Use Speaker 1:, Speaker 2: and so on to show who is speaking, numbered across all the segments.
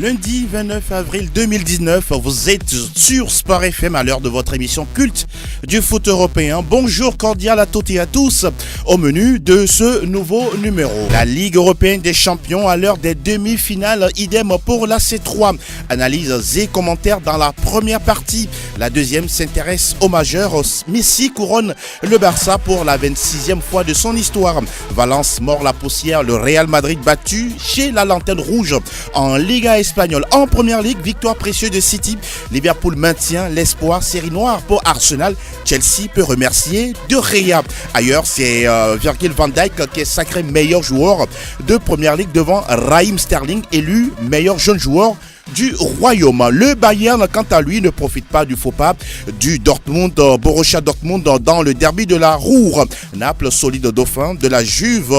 Speaker 1: Lundi 29 avril 2019, vous êtes sur Sport FM à l'heure de votre émission culte du foot européen. Bonjour cordial à toutes et à tous. Au menu de ce nouveau numéro, la Ligue européenne des champions à l'heure des demi-finales, idem pour la C3. Analyses et commentaires dans la première partie. La deuxième s'intéresse au majeur. Messi couronne le Barça pour la 26e fois de son histoire. Valence mord la poussière, le Real Madrid battu chez la Lanterne Rouge en Liga espagnole. En première ligue, victoire précieuse de City. Liverpool maintient l'espoir, série noire pour Arsenal. Chelsea peut remercier De Gea. Ailleurs, c'est Virgil van Dijk qui est sacré meilleur joueur de première ligue devant Raheem Sterling, élu meilleur jeune joueur du Royaume. Le Bayern, quant à lui, ne profite pas du faux pas du Borussia Dortmund dans le derby de la Ruhr. Naples, solide dauphin de la Juve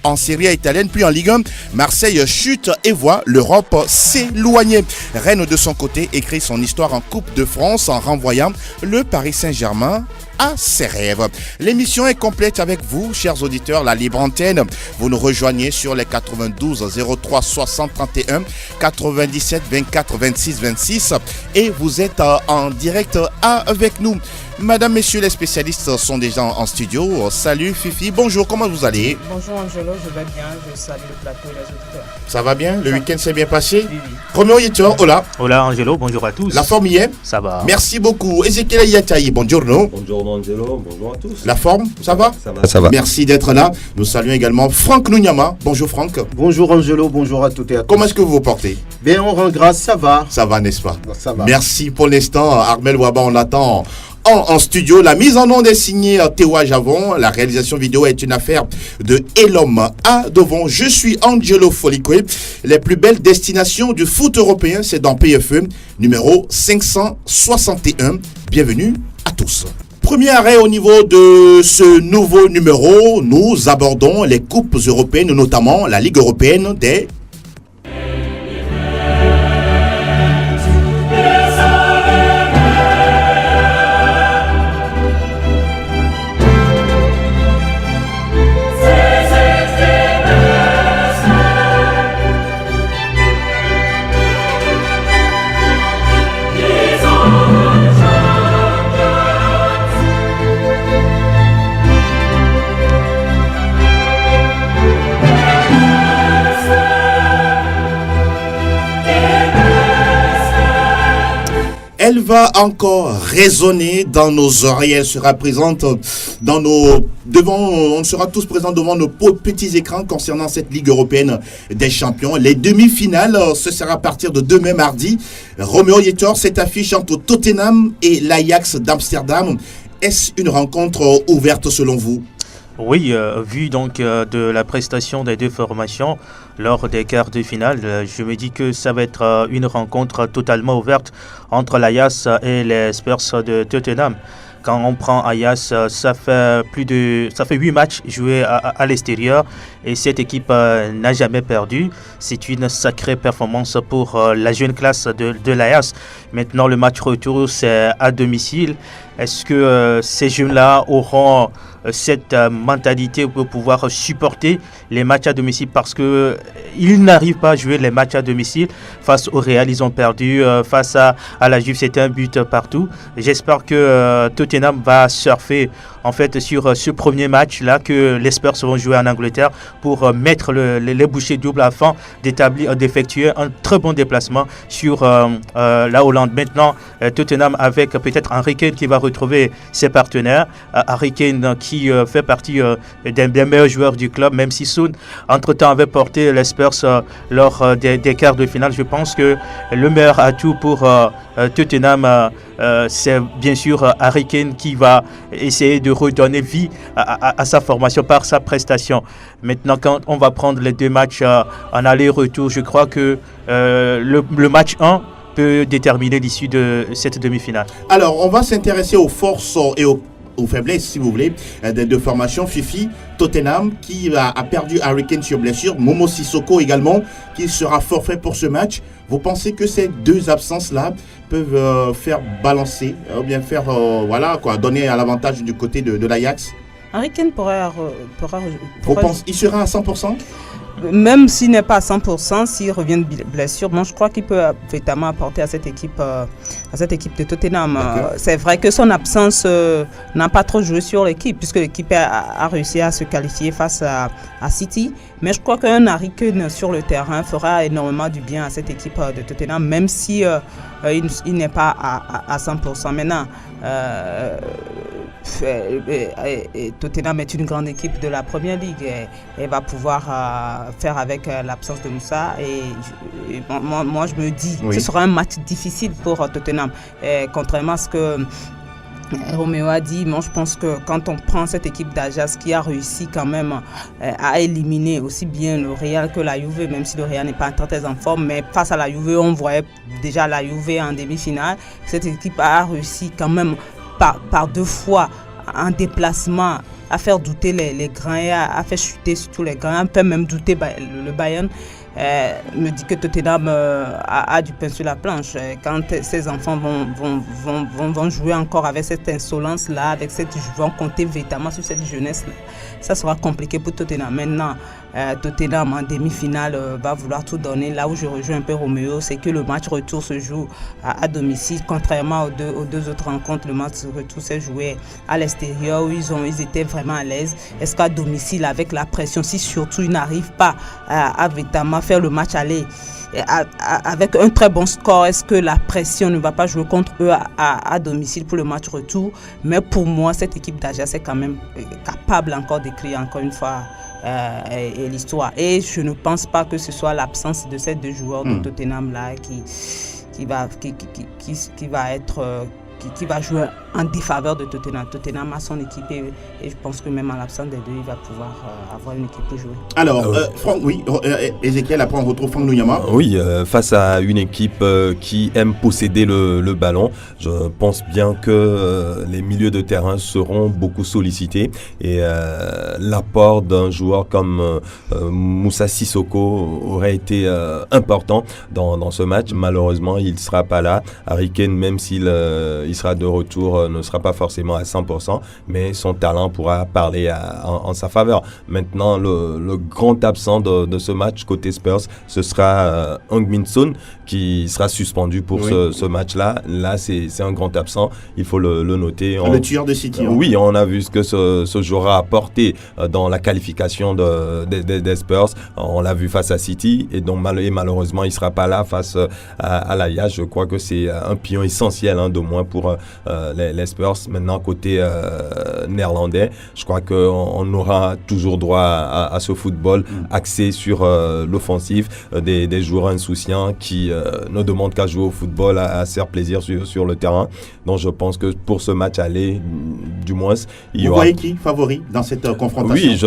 Speaker 1: en Série A italienne, puis en Ligue 1, Marseille chute et voit l'Europe s'éloigner. Rennes, de son côté, écrit son histoire en Coupe de France en renvoyant le Paris Saint-Germain à ses rêves. L'émission est complète avec vous, chers auditeurs, la libre antenne. Vous nous rejoignez sur les 92 03 60 31, 97 24 26 26 et vous êtes en direct avec nous. Madame, messieurs, les spécialistes sont déjà en studio. Salut Fifi, bonjour, comment vous allez?
Speaker 2: Bonjour Angelo, je vais bien, je salue le plateau et les auditeurs.
Speaker 1: Ça va bien? Le week-end s'est bien passé?
Speaker 2: Oui.
Speaker 1: Premier auditeur, hola.
Speaker 3: Hola Angelo, bonjour à tous.
Speaker 1: La forme y est?
Speaker 3: Ça va.
Speaker 1: Merci beaucoup. Ezekiel Yataï, bonjour.
Speaker 4: Bonjour Angelo, bonjour à tous.
Speaker 1: La forme, ça va?
Speaker 4: Ça va.
Speaker 1: Merci d'être là. Nous saluons également Franck Nounyama. Bonjour Franck.
Speaker 5: Bonjour Angelo, bonjour à toutes et à tous.
Speaker 1: Comment est-ce que vous vous portez?
Speaker 5: Bien, on rend grâce, ça va.
Speaker 1: Ça va, n'est-ce pas?
Speaker 5: Ça va.
Speaker 1: Merci pour l'instant. Armel Waba, on l'attend en studio. La mise en onde est signée Théoua Javon. La réalisation vidéo est une affaire de Elom à Devon. Je suis Angelo Folikwe. Les plus belles destinations du foot européen, c'est dans PFE, numéro 561. Bienvenue à tous. Premier arrêt au niveau de ce nouveau numéro, nous abordons les coupes européennes, notamment la Ligue européenne des Elle va encore résonner dans nos oreilles. Elle sera présente dans on sera tous présents devant nos petits écrans concernant cette Ligue européenne des champions. Les demi-finales, ce sera à partir de demain mardi. Roméo Yetor, cette affiche entre Tottenham et l'Ajax d'Amsterdam. Est-ce une rencontre ouverte selon vous?
Speaker 3: Oui, vu donc de la prestation des deux formations lors des quarts de finale, je me dis que ça va être une rencontre totalement ouverte entre l'Ajax et les Spurs de Tottenham. Quand on prend Ajax, ça fait 8 matchs joués à l'extérieur et cette équipe n'a jamais perdu. C'est une sacrée performance pour la jeune classe de l'Ajax. Maintenant, le match retour, c'est à domicile. Est-ce que ces jeunes-là auront cette mentalité pour pouvoir supporter les matchs à domicile, parce qu'ils n'arrivent pas à jouer les matchs à domicile. Face au Real, ils ont perdu. Face à la Juve, c'était un but partout. J'espère que Tottenham va surfer en fait sur ce premier match-là que les Spurs vont jouer en Angleterre pour mettre les bouchées doubles afin d'effectuer un très bon déplacement sur la Hollande. Maintenant, Tottenham avec peut-être Harry Kane qui va retrouver ses partenaires. Harry Kane qui fait partie des meilleurs joueurs du club, même si Son entre-temps avait porté les Spurs lors des quarts de finale. Je pense que le meilleur atout pour Tottenham, c'est bien sûr Harry Kane qui va essayer de redonner vie à sa formation par sa prestation. Maintenant, quand on va prendre les deux matchs en aller-retour, je crois que le match 1 peut déterminer l'issue de cette demi-finale.
Speaker 1: Alors, on va s'intéresser aux forces et aux faiblesses, si vous voulez, des deux formations. Fifi, Tottenham qui a perdu Harry Kane sur blessure, Momo Sissoko également qui sera forfait pour ce match. Vous pensez que ces deux absences-là peuvent faire balancer, ou bien faire donner à l'avantage du côté de l'Ajax?
Speaker 2: Harry Kane pourra
Speaker 1: il sera à 100%?
Speaker 2: même s'il n'est pas à 100%, s'il revient de blessure, moi je crois qu'il peut véritablement apporter à cette équipe de Tottenham. C'est vrai que son absence n'a pas trop joué sur l'équipe, puisque l'équipe a réussi à se qualifier face à City. Mais je crois qu'un Harry Kane sur le terrain fera énormément du bien à cette équipe de Tottenham, même si il n'est pas à 100%. Maintenant, Tottenham est une grande équipe de la Première Ligue et va pouvoir faire avec l'absence de Moussa. Et moi, je me dis que ce sera un match difficile pour Tottenham. Et contrairement à ce que Roméo a dit, moi je pense que quand on prend cette équipe d'Ajax qui a réussi quand même à éliminer aussi bien le Real que la Juve, même si le Real n'est pas très en forme, mais face à la Juve, on voyait déjà la Juve en demi-finale. Cette équipe a réussi quand même par 2 fois en déplacement à faire douter les grands et à faire chuter surtout les grands, à faire même douter le Bayern. Me dit que Tottenham a du pain sur la planche. Quand ces enfants vont jouer encore avec cette insolence-là, avec vont compter véritablement sur cette jeunesse-là, ça sera compliqué pour Tottenham. Maintenant, Tottenham en demi-finale va vouloir tout donner. Là où je rejoins un peu Roméo, c'est que le match retour se joue à domicile, contrairement aux deux autres rencontres. Le match retour s'est joué à l'extérieur où ils étaient vraiment à l'aise. Est-ce qu'à domicile, avec la pression, si surtout ils n'arrivent pas à véritablement faire le match aller avec un très bon score, est-ce que la pression ne va pas jouer contre eux à domicile pour le match retour? Mais pour moi, cette équipe d'Ajax est quand même capable encore d'écrire encore une fois et l'histoire. Et je ne pense pas que ce soit l'absence de ces 2 joueurs de Tottenham là qui va jouer en défaveur de Tottenham. Tottenham a son équipe et je pense que même en l'absence des 2, il va pouvoir avoir une équipe pour jouer.
Speaker 1: Alors, Franck, Ezekiel, après on retrouve Franck Luyama.
Speaker 4: Oui, face à une équipe qui aime posséder le ballon, je pense bien que les milieux de terrain seront beaucoup sollicités et l'apport d'un joueur comme Moussa Sissoko aurait été important dans ce match. Malheureusement, il ne sera pas là. Harry Kane, même s'il il sera de retour, ne sera pas forcément à 100%, mais son talent pourra parler en sa faveur. Maintenant, le grand absent de ce match côté Spurs, ce sera Heung-min Son qui sera suspendu pour ce match-là. Là, c'est un grand absent, il faut le noter.
Speaker 1: Le tueur de City.
Speaker 4: Oui, on a vu ce que ce joueur a apporté dans la qualification des Spurs. On l'a vu face à City et donc malheureusement, il ne sera pas là face à l'Ajax. Je crois que c'est un pion essentiel de moins pour les Spurs. Maintenant, côté néerlandais, je crois qu'on aura toujours droit à ce football axé sur l'offensif, des joueurs insouciants qui ne demandent qu'à jouer au football, à se faire plaisir sur le terrain. Donc je pense que pour ce match aller, du moins, il y aura...
Speaker 1: Vous voyez qui favori dans cette confrontation?
Speaker 4: Oui,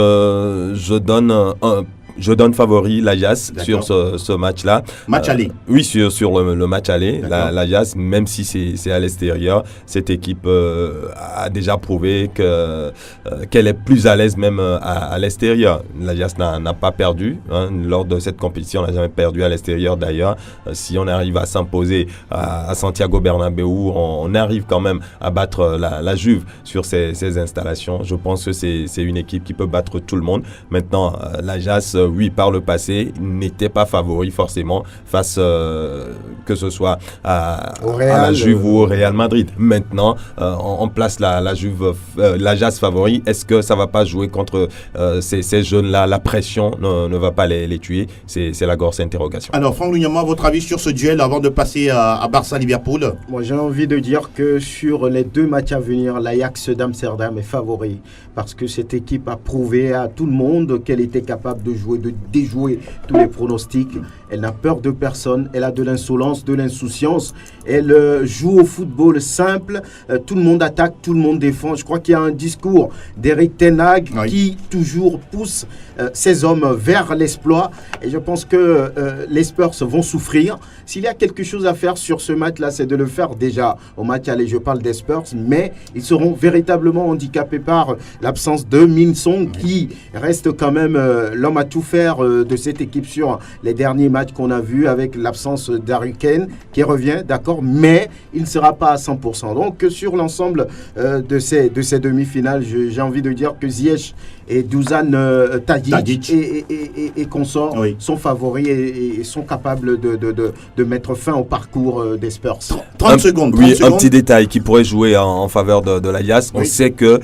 Speaker 4: je donne favori l'Ajax sur ce match-là.
Speaker 1: Match aller.
Speaker 4: Oui, sur le match aller. L'Ajax, même si c'est à l'extérieur, cette équipe a déjà prouvé qu'elle est plus à l'aise même à l'extérieur. L'Ajax n'a pas perdu lors de cette compétition. On n'a jamais perdu à l'extérieur d'ailleurs. Si on arrive à s'imposer à Santiago Bernabéu, on arrive quand même à battre la Juve sur ces installations. Je pense que c'est une équipe qui peut battre tout le monde. Maintenant, l'Ajax, oui, par le passé, n'était pas favori forcément face que ce soit à la Juve ou au Real Madrid. Maintenant, on place la Juve, l'Ajax favori. Est-ce que ça ne va pas jouer contre ces jeunes-là? La pression ne va pas les tuer? C'est la grosse interrogation.
Speaker 1: Alors, Franck Luyama, votre avis sur ce duel avant de passer à Barça-Liverpool?
Speaker 5: Moi, j'ai envie de dire que sur les 2 matchs à venir, l'Ajax d'Amsterdam est favori parce que cette équipe a prouvé à tout le monde qu'elle était capable de déjouer tous les pronostics. Elle n'a peur de personne, elle a de l'insolence, de l'insouciance. Elle joue au football simple, tout le monde attaque, tout le monde défend. Je crois qu'il y a un discours d'Eric Ten Hag qui toujours pousse ces hommes vers l'exploit. Et je pense que les Spurs vont souffrir. S'il y a quelque chose à faire sur ce match-là, c'est de le faire déjà au match aller. Je parle des Spurs, mais ils seront véritablement handicapés par l'absence de Min-Song qui reste quand même l'homme à tout faire de cette équipe sur les derniers matchs qu'on a vus, avec l'absence d'Harry Kane qui revient, d'accord, mais il ne sera pas à 100%. Donc sur l'ensemble de ces demi-finales, j'ai envie de dire que Ziyech et Dusan Tadic et consorts sont favoris et sont capables de mettre fin au parcours des Spurs.
Speaker 1: 30 secondes.
Speaker 4: Oui, un petit détail qui pourrait jouer en faveur de l'Ajax. On sait que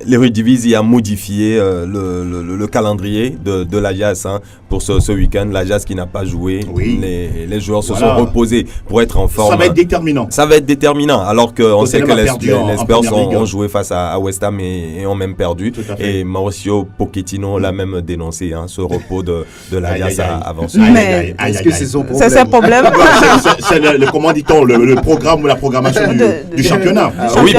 Speaker 4: l'Eredivisie a modifié le calendrier de l'Ajax pour ce week-end. L'Ajax qui n'a pas joué, les joueurs se sont reposés pour être en forme.
Speaker 1: Ça va être déterminant.
Speaker 4: Ça va être déterminant, alors qu'on sait que les Spurs ont joué face à West Ham et ont même perdu. Et Mauricio Pochettino l'a même dénoncé, ce repos de l'Ajax avant ce.
Speaker 2: Mais
Speaker 5: est-ce que c'est son problème?
Speaker 2: C'est un problème.
Speaker 1: C'est comment dit-on, le programme ou la programmation du championnat.
Speaker 4: Oui,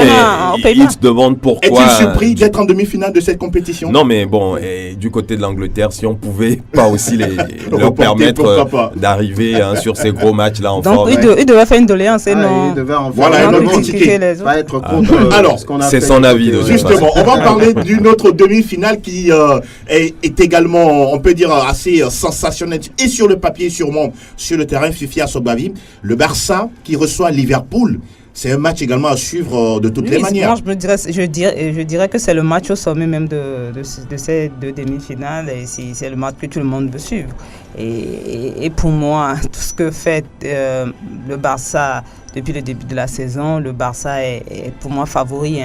Speaker 4: mais il se demande pourquoi.
Speaker 1: Est-il surpris d'être en demi-finale de cette compétition?
Speaker 4: Non, mais bon, et du côté de l'Angleterre, si on pouvait pas aussi leur permettre d'arriver sur ces gros matchs-là en forme.
Speaker 2: Donc, il devait faire une doléance, non?
Speaker 5: Il devait en
Speaker 1: voilà,
Speaker 5: pas être contre.
Speaker 1: Alors,
Speaker 5: ce qu'on a
Speaker 4: c'est
Speaker 5: fait
Speaker 4: son avis.
Speaker 1: Justement, on va parler d'une autre demi-finale qui est également, on peut dire, assez sensationnelle et sur le papier, sûrement sur le terrain. Fifi Assobavi, le Barça qui reçoit Liverpool. C'est un match également à suivre de toutes les manières.
Speaker 2: Moi, je dirais que c'est le match au sommet même de ces deux demi-finales et c'est le match que tout le monde veut suivre. Et pour moi, tout ce que fait le Barça depuis le début de la saison, le Barça est pour moi favori,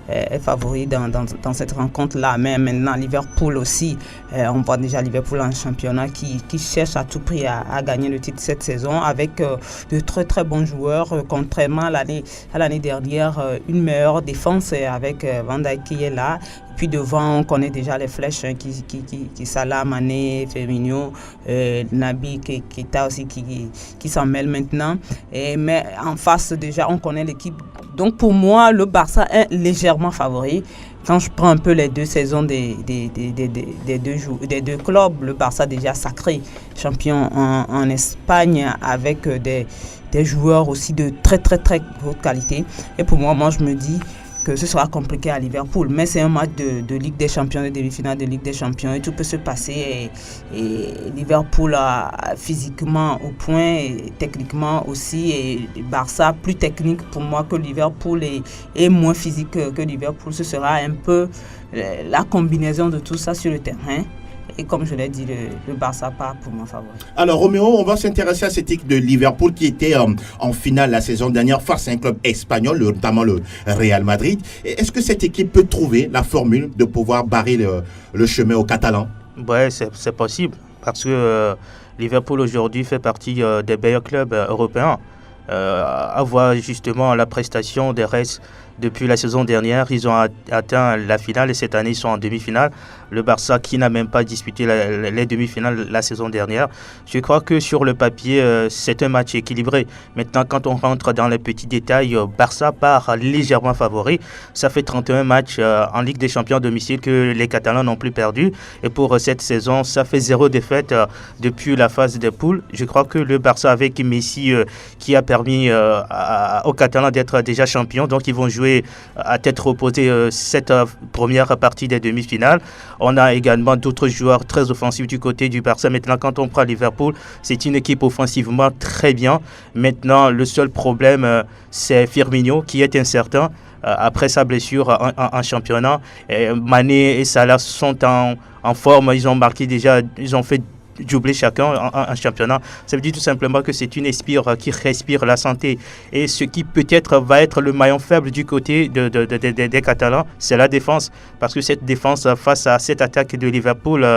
Speaker 2: est favori dans cette rencontre-là. Mais maintenant, Liverpool aussi, on voit déjà Liverpool en championnat qui cherche à tout prix à gagner le titre cette saison avec de très très bons joueurs, contrairement à l'année dernière, une meilleure défense avec Van Dijk qui est là. Puis devant, on connaît déjà les flèches qui Salah, Mané, Firmino, Naby, Keita aussi qui s'en mêle maintenant. Mais en face, déjà, on connaît l'équipe. Donc pour moi, le Barça est légèrement favori. Quand je prends un peu les deux saisons des deux clubs, le Barça déjà sacré champion en Espagne avec des joueurs aussi de très très très haute qualité. Et pour moi, je me dis que ce sera compliqué à Liverpool, mais c'est un match de Ligue des Champions, de demi-finale de Ligue des Champions et tout peut se passer et Liverpool a physiquement au point et techniquement aussi et Barça plus technique pour moi que Liverpool et moins physique que Liverpool. Ce sera un peu la combinaison de tout ça sur le terrain. Et comme je l'ai dit, le Barça part pour moi favori.
Speaker 1: Alors Roméo, on va s'intéresser à cette équipe de Liverpool qui était en finale la saison dernière face à un club espagnol, notamment le Real Madrid. Est-ce que cette équipe peut trouver la formule de pouvoir barrer le chemin aux Catalans?
Speaker 3: Ouais, c'est possible parce que Liverpool aujourd'hui fait partie des meilleurs clubs européens. À voir justement la prestation des Reds depuis la saison dernière, ils ont atteint la finale et cette année ils sont en demi-finale. Le Barça qui n'a même pas disputé les demi-finales la saison dernière. Je crois que sur le papier, c'est un match équilibré. Maintenant, quand on rentre dans les petits détails, Barça part légèrement favori. Ça fait 31 matchs en Ligue des Champions à domicile que les Catalans n'ont plus perdu. Et pour cette saison, ça fait 0 défaite depuis la phase des poules. Je crois que le Barça avec Messi qui a permis aux Catalans d'être déjà champions. Donc, ils vont jouer à tête reposée cette première partie des demi-finales. On a également d'autres joueurs très offensifs du côté du Barça. Maintenant, quand on prend Liverpool, c'est une équipe offensivement très bien. Maintenant, le seul problème, c'est Firmino qui est incertain après sa blessure en championnat. Mané et Salah sont en forme. Ils ont marqué déjà, ils ont fait doubler chacun en championnat. Ça veut dire tout simplement que c'est une espire qui respire la santé. Et ce qui peut-être va être le maillon faible du côté des Catalans, c'est la défense. Parce que cette défense, face à cette attaque de Liverpool,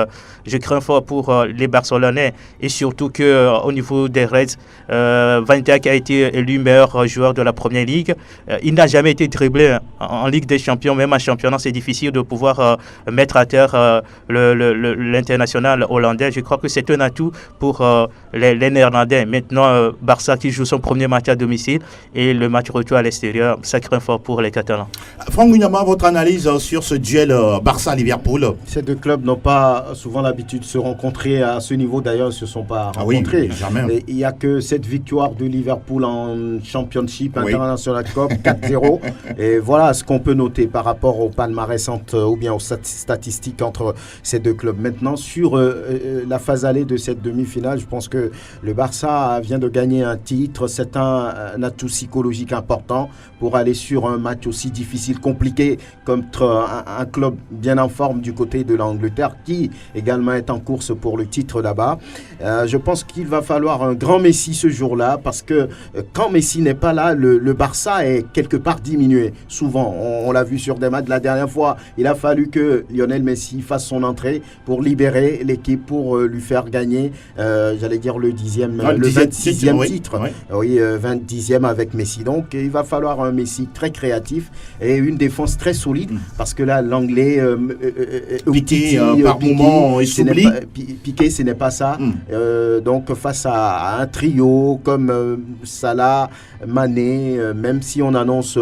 Speaker 3: je crains fort pour les Barcelonais. Et surtout qu'au niveau des Reds, Van Dijk a été élu meilleur joueur de la Première Ligue. Il n'a jamais été dribblé en Ligue des Champions, même en championnat. C'est difficile de pouvoir mettre à terre l'international hollandais. Je crois que c'est un atout pour les Néerlandais. Maintenant, Barça qui joue son premier match à domicile et le match retour à l'extérieur, ça craint fort pour les Catalans.
Speaker 1: Franck Munyama, votre analyse sur ce duel Barça-Liverpool?
Speaker 5: Ces deux clubs n'ont pas souvent l'habitude de se rencontrer à ce niveau. D'ailleurs, ils ne se sont pas rencontrés.
Speaker 1: Oui, jamais.
Speaker 5: Il n'y a que cette victoire de Liverpool en Championship International Cup 4-0. Et voilà ce qu'on peut noter par rapport au palmarès ou bien aux statistiques entre ces deux clubs. Maintenant, sur la phase phase aller de cette demi-finale. Je pense que le Barça vient de gagner un titre. C'est un atout psychologique important pour aller sur un match aussi difficile, compliqué, contre un club bien en forme du côté de l'Angleterre, qui également est en course pour le titre là-bas. Je pense qu'il va falloir un grand Messi ce jour-là, parce que quand Messi n'est pas là, le Barça est quelque part diminué. Souvent, on l'a vu sur des matchs la dernière fois, il a fallu que Lionel Messi fasse son entrée pour libérer l'équipe, pour lui faire gagner, j'allais dire le 26e titre. Oui, 20e avec Messi. Donc, il va falloir un Messi très créatif et une défense très solide, parce que là, l'anglais
Speaker 1: Piqué par moment, il s'oublie.
Speaker 5: Piqué, ce n'est pas ça. Donc, face à un trio comme Salah, Mané, même si on annonce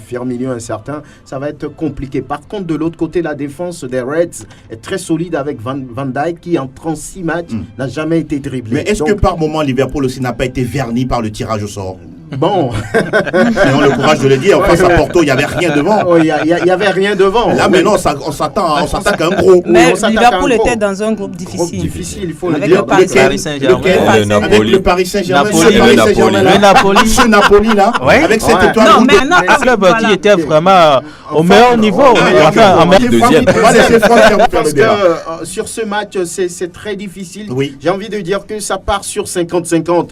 Speaker 5: Firmino incertain, ça va être compliqué. Par contre, de l'autre côté, la défense des Reds est très solide avec Van Dijk, qui en 36 matchs n'a jamais été dribblé.
Speaker 1: Mais est-ce que par moment, Liverpool aussi n'a pas été verni par le tirage au sort?
Speaker 5: Bon.
Speaker 1: Ils ont le courage de le dire. Face à Porto, il n'y avait rien devant.
Speaker 5: Il n'y avait rien devant.
Speaker 1: Là, maintenant, on s'attaque à un gros.
Speaker 2: Mais Liverpool était dans un groupe difficile.
Speaker 5: Il faut le
Speaker 2: avec
Speaker 5: dire.
Speaker 2: le Paris
Speaker 3: Saint-Germain.
Speaker 1: Avec le Paris Saint-Germain.
Speaker 3: Le
Speaker 1: Napoli, là. Avec cette étoile.
Speaker 2: Non, mais non,
Speaker 3: un club qui était vraiment au meilleur niveau.
Speaker 1: Enfin, en deuxième. On va laisser Franck faire le
Speaker 5: Parce
Speaker 1: débat.
Speaker 5: que sur ce match, c'est très difficile.
Speaker 1: Oui.
Speaker 5: J'ai envie de dire que ça part sur 50-50.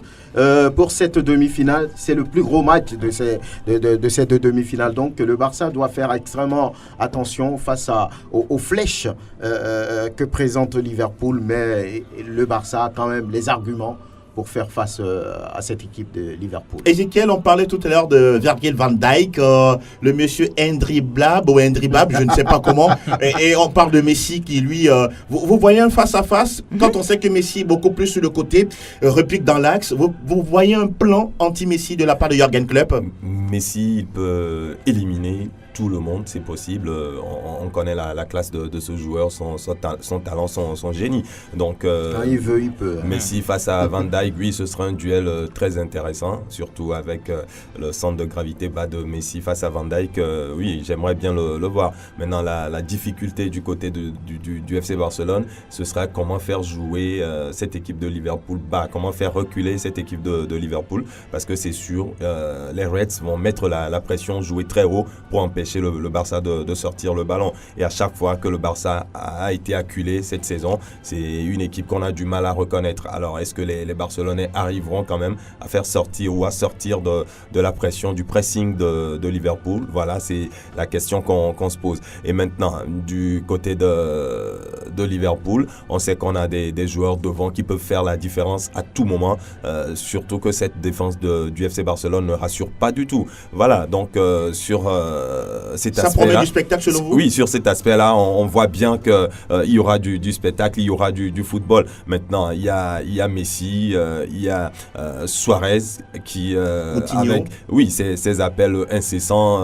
Speaker 5: Pour cette demi-finale, c'est le plus gros match de cette demi-finale. Donc le Barça doit faire extrêmement attention face aux flèches que présente Liverpool, mais le Barça a quand même les arguments pour faire face à cette équipe de Liverpool.
Speaker 1: Ezekiel, on parlait tout à l'heure de Virgil van Dijk, le monsieur Endriblab ou Endribab, je ne sais pas comment, et on parle de Messi qui lui, vous voyez un face-à-face, quand on sait que Messi est beaucoup plus sur le côté, repique dans l'axe, vous voyez un plan anti-Messi de la part de Jürgen Klopp?
Speaker 4: Messi, il peut éliminer tout le monde, c'est possible. On connaît la classe de ce joueur, son talent, son génie. Donc,
Speaker 5: quand il veut, il peut.
Speaker 4: Messi face à Van Dijk, oui, ce sera un duel très intéressant, surtout avec le centre de gravité bas de Messi face à Van Dijk. Oui, j'aimerais bien le voir. Maintenant, la difficulté du côté du FC Barcelone, ce sera comment faire jouer cette équipe de Liverpool bas, comment faire reculer cette équipe de Liverpool, parce que c'est sûr, les Reds vont mettre la pression, jouer très haut pour empêcher le Barça de sortir le ballon. Et à chaque fois que le Barça a été acculé cette saison, c'est une équipe qu'on a du mal à reconnaître. Alors, est-ce que les Barcelonais arriveront quand même à faire sortir ou à sortir de la pression, du pressing de Liverpool? Voilà, c'est la question qu'on se pose. Et maintenant, du côté de Liverpool, on sait qu'on a des joueurs devant qui peuvent faire la différence à tout moment, surtout que cette défense du FC Barcelone ne rassure pas du tout. Voilà, donc sur cet aspect-là.
Speaker 1: Ça promet du spectacle selon vous?
Speaker 4: Oui, sur cet aspect-là, on voit bien qu'il y aura du spectacle, il y aura du football. Maintenant, il y a Messi, il y a Suarez qui, avec ses appels incessants,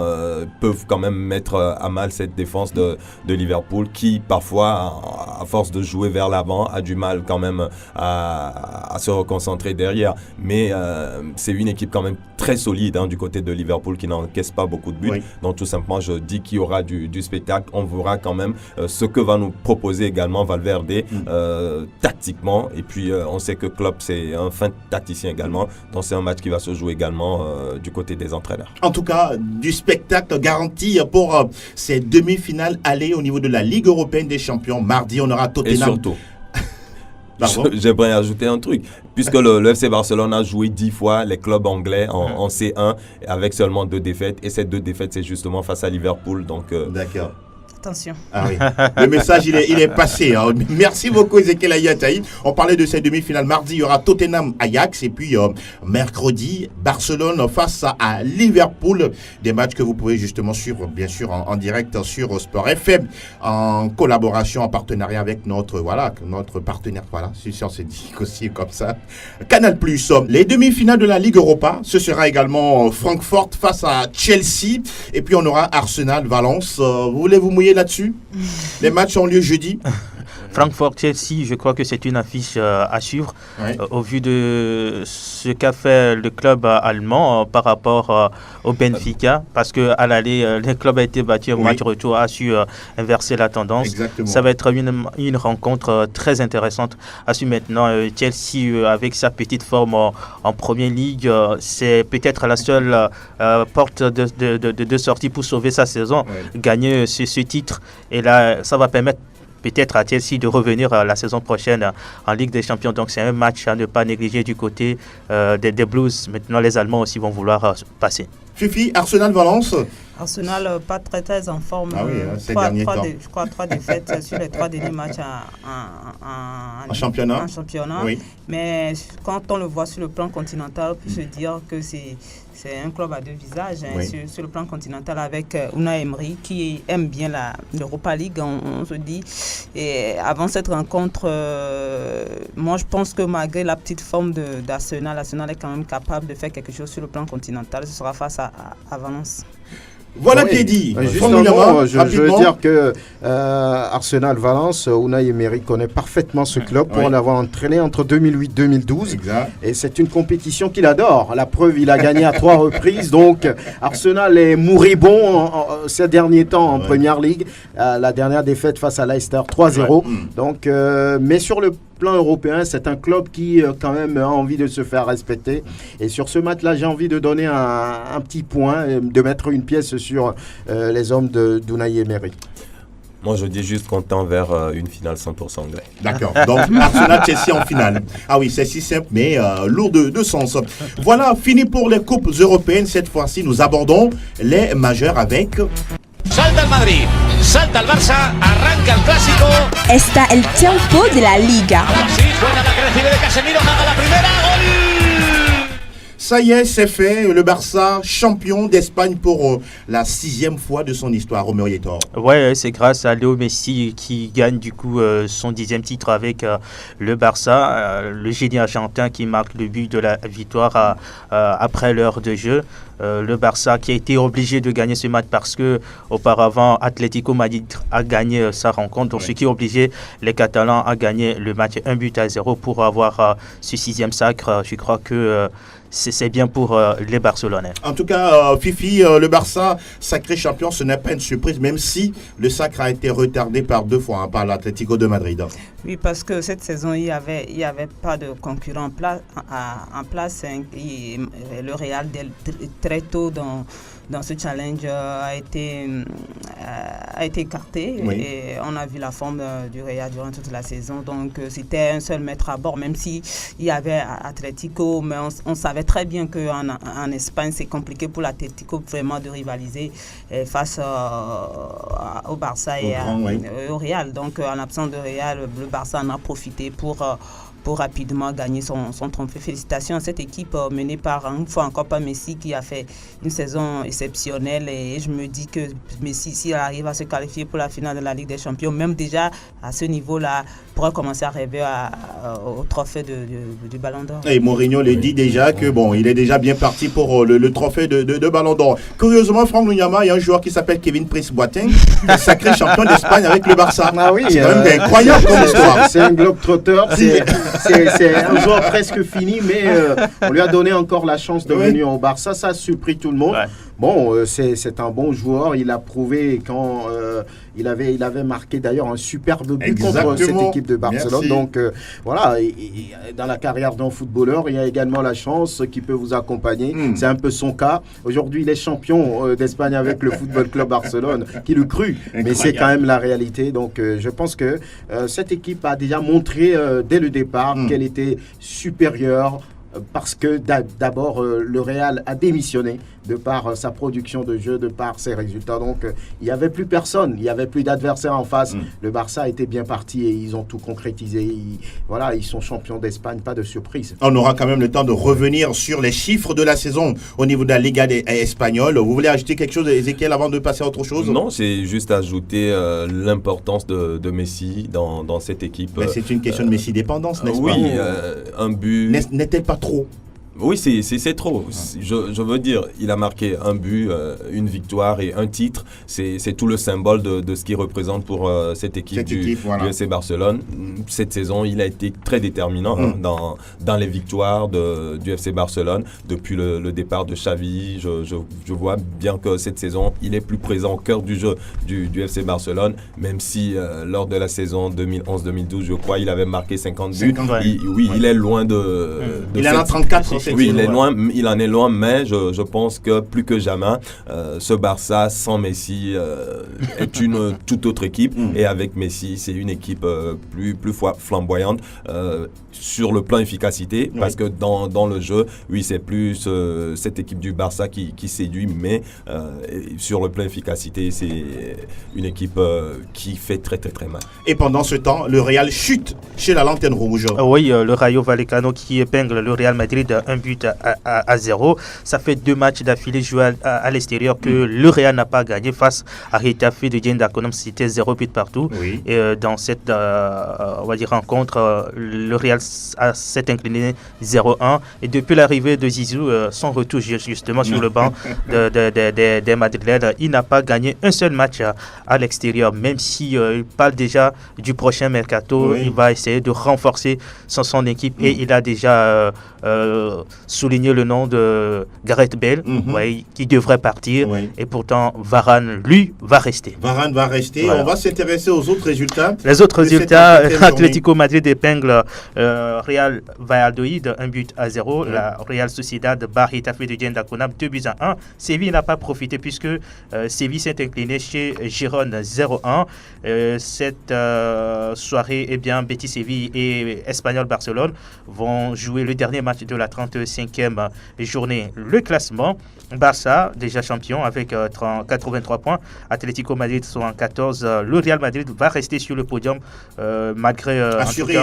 Speaker 4: peuvent quand même mettre à mal cette défense de Liverpool qui, parfois, à force de jouer vers l'avant, a du mal quand même à se reconcentrer derrière. Mais c'est une équipe quand même très solide du côté de Liverpool qui n'encaisse pas beaucoup de buts. Oui. Donc tout simplement, je dis qu'il y aura du spectacle. On verra quand même ce que va nous proposer également Valverde tactiquement. Et puis on sait que Klopp, c'est un fin tacticien également. Donc c'est un match qui va se jouer également du côté des entraîneurs.
Speaker 1: En tout cas, du spectacle garanti pour ces demi-finales aller au niveau de la Ligue européenne des champions. Mardi, on aura Tottenham.
Speaker 4: Et surtout, j'aimerais ajouter un truc. Puisque le FC Barcelone a joué 10 fois les clubs anglais en C1 avec seulement 2 défaites. Et ces 2 défaites, c'est justement face à Liverpool. Donc,
Speaker 1: d'accord.
Speaker 2: Attention.
Speaker 1: Ah oui. Le message, il est passé. Hein. Merci beaucoup, Ezekiel Ayataï. On parlait de ces demi-finales. Mardi, il y aura Tottenham-Ajax. Et puis, mercredi, Barcelone face à Liverpool. Des matchs que vous pouvez justement suivre, bien sûr, en direct sur Sport FM, en collaboration, en partenariat avec notre partenaire. Voilà, si on s'est dit aussi comme ça. Canal+. Les demi-finales de la Ligue Europa. Ce sera également Francfort face à Chelsea. Et puis, on aura Arsenal-Valence. Vous voulez vous mouiller là-dessus? Les matchs ont lieu jeudi.
Speaker 3: Francfort-Chelsea, je crois que c'est une affiche à suivre au vu de ce qu'a fait le club allemand par rapport au Benfica, parce qu'à l'aller, le club a été battu au match retour, a su inverser la tendance.
Speaker 1: Exactement.
Speaker 3: Ça va être une rencontre très intéressante à suivre maintenant. Chelsea, avec sa petite forme en Première Ligue, c'est peut-être la seule porte de sortie pour sauver sa saison, gagner ce titre. Et là, ça va permettre peut-être à Chelsea de revenir la saison prochaine en Ligue des Champions. Donc c'est un match à ne pas négliger du côté des Blues. Maintenant, les Allemands aussi vont vouloir passer.
Speaker 1: Fifi, Arsenal-Valence.
Speaker 2: Arsenal, pas très en forme.
Speaker 1: Ah oui, ces derniers temps.
Speaker 2: Je crois 3 défaites sur les 3 derniers matchs
Speaker 1: en championnat.
Speaker 2: Oui. Mais quand on le voit sur le plan continental, on peut se dire que c'est un club à deux visages. Sur le plan continental, avec Unai Emery, qui aime bien l'Europa League, on se dit. Et avant cette rencontre, moi je pense que malgré la petite forme d'Arsenal, Arsenal est quand même capable de faire quelque chose sur le plan continental. Ce sera face à Valence.
Speaker 1: Voilà qui est dit.
Speaker 5: Justement, je veux dire que Arsenal-Valence, Unai Emery connaît parfaitement ce club pour l'avoir entraîné entre 2008-2012. Et c'est une compétition qu'il adore. La preuve, il a gagné à 3 reprises. Donc, Arsenal est moribond ces derniers temps en Première Ligue. La dernière défaite face à Leicester, 3-0. Donc, mais sur le plan européen, c'est un club qui quand même a envie de se faire respecter. Et sur ce match-là, j'ai envie de donner un petit point, de mettre une pièce sur les hommes d'Unai Emery.
Speaker 4: Moi, je dis juste qu'on tend vers une finale 100% anglais.
Speaker 1: D'accord. Donc, Arsenal-Chelsea en finale. Ah oui, c'est si simple, mais lourd de sens. Voilà, fini pour les coupes européennes. Cette fois-ci, nous abordons les majeures avec...
Speaker 6: Salta el Madrid, salta el Barça, arranca el Clásico.
Speaker 7: Está el tiempo de la Liga.
Speaker 6: Sí, buena la que recibe de Casemiro, haga la primera, gol.
Speaker 1: Ça y est, c'est fait. Le Barça, champion d'Espagne pour la 6e fois de son histoire, Roméo Yetor.
Speaker 3: Ouais, c'est grâce à Léo Messi qui gagne du coup son 10e titre avec le Barça. Le génie argentin qui marque le but de la victoire après l'heure de jeu. Le Barça qui a été obligé de gagner ce match parce que auparavant Atlético Madrid a gagné sa rencontre, donc ce qui a obligé les Catalans à gagner le match 1-0 pour avoir ce 6e sacre. Je crois que c'est bien pour les Barcelonais.
Speaker 1: En tout cas, Fifi, le Barça, sacré champion, ce n'est pas une surprise, même si le sacre a été retardé par 2 fois par l'Atlético de Madrid.
Speaker 2: Oui, parce que cette saison, il y avait pas de concurrent en place. Et le Real, très tôt dans ce challenge, a été écarté.
Speaker 1: Oui.
Speaker 2: Et on a vu la forme du Real durant toute la saison. Donc, c'était un seul maître à bord, même s'il y avait Atlético, mais on savait très bien qu'en Espagne, c'est compliqué pour l'Atlético vraiment de rivaliser face au Barça et au Real. Donc, en l'absence de Real, le Barça en a profité pour rapidement gagner son trophée. Félicitations à cette équipe menée par, une fois encore, pas Messi, qui a fait une saison exceptionnelle. Et je me dis que Messi, s'il arrive à se qualifier pour la finale de la Ligue des Champions, même déjà à ce niveau-là, pourrait commencer à rêver au trophée du Ballon d'Or.
Speaker 1: Et Mourinho le dit déjà que il est déjà bien parti pour le trophée de Ballon d'Or. Curieusement, Franck Nuyama, il y a un joueur qui s'appelle Kevin Prince-Boateng, sacré champion d'Espagne avec le Barça.
Speaker 5: Ah oui,
Speaker 1: c'est quand même incroyable comme histoire.
Speaker 5: C'est un globe-trotteur, c'est un joueur presque fini, mais on lui a donné encore la chance de venir au Barça. Ça a surpris tout le monde. Ouais. Bon, c'est un bon joueur. Il a prouvé quand il avait marqué d'ailleurs un superbe but contre cette équipe de Barcelone.
Speaker 1: Merci.
Speaker 5: Donc voilà, dans la carrière d'un footballeur, il y a également la chance qui peut vous accompagner. C'est un peu son cas. Aujourd'hui, il est champion d'Espagne avec le Football Club Barcelone. Qui le crut, mais c'est quand même la réalité. Donc je pense que cette équipe a déjà montré dès le départ qu'elle était supérieure. Parce que d'abord, le Real a démissionné de par sa production de jeu, de par ses résultats. Donc, il n'y avait plus personne, il n'y avait plus d'adversaires en face. Le Barça était bien parti et ils ont tout concrétisé. Ils sont champions d'Espagne, pas de surprise.
Speaker 1: On aura quand même le temps de revenir sur les chiffres de la saison au niveau de la Liga espagnole. Vous voulez ajouter quelque chose, Ezekiel, avant de passer à autre chose?
Speaker 4: Non, c'est juste ajouter l'importance de Messi dans cette équipe.
Speaker 1: Mais c'est une question de Messi-dépendance, n'est-ce pas?
Speaker 4: Oui, un but...
Speaker 1: N'est-elle pas trop?
Speaker 4: Oui, c'est trop. Je veux dire, il a marqué un but, une victoire et un titre. C'est tout le symbole de ce qu'il représente pour cette équipe du FC Barcelone. Cette saison, il a été très déterminant dans les victoires du FC Barcelone. Depuis le départ de Xavi, je vois bien que cette saison, il est plus présent au cœur du jeu du FC Barcelone, même si lors de la saison 2011-2012, je crois, il avait marqué 50 buts. Il est loin de
Speaker 1: il en a 34.
Speaker 4: Oui, il en est loin, mais je pense que plus que jamais, ce Barça sans Messi est une toute autre équipe. Et avec Messi, c'est une équipe plus flamboyante sur le plan efficacité, parce que dans le jeu, oui, c'est plus cette équipe du Barça qui séduit, mais sur le plan efficacité, c'est une équipe qui fait très très très mal.
Speaker 1: Et pendant ce temps, le Real chute chez la Lanterne Rouge.
Speaker 3: Oui, le Rayo Vallecano qui épingle le Real Madrid 1-0. Ça fait 2 matchs d'affilée joués à l'extérieur que le Real n'a pas gagné face à Getafe de Dieng d'Akonom. C'était 0 but partout. Oui. Et dans cette on va dire rencontre, le Real s'est incliné 0-1. Et depuis l'arrivée de Zizou, son retour justement sur le banc des Madrilènes, il n'a pas gagné un seul match à l'extérieur. Même si il parle déjà du prochain mercato, il va essayer de renforcer son équipe et il a déjà souligné le nom de Gareth Bale, qui devrait partir, et pourtant Varane, lui, va rester.
Speaker 1: Varane va rester. Voilà. On va s'intéresser aux autres résultats.
Speaker 3: Les autres résultats, Atlético Madrid épingle Real Valladolid 1-0. La Real Sociedad bat Getafe de Dieng d'Akonom 2-1. Séville n'a pas profité puisque Séville s'est incliné chez Gérone 0-1. Cette soirée, Betis Séville et Espanyol Barcelone vont jouer le dernier match de la 35e journée. Le classement, Barça déjà champion avec 83 points, Atlético Madrid 74, le Real Madrid va rester sur le podium malgré
Speaker 1: assuré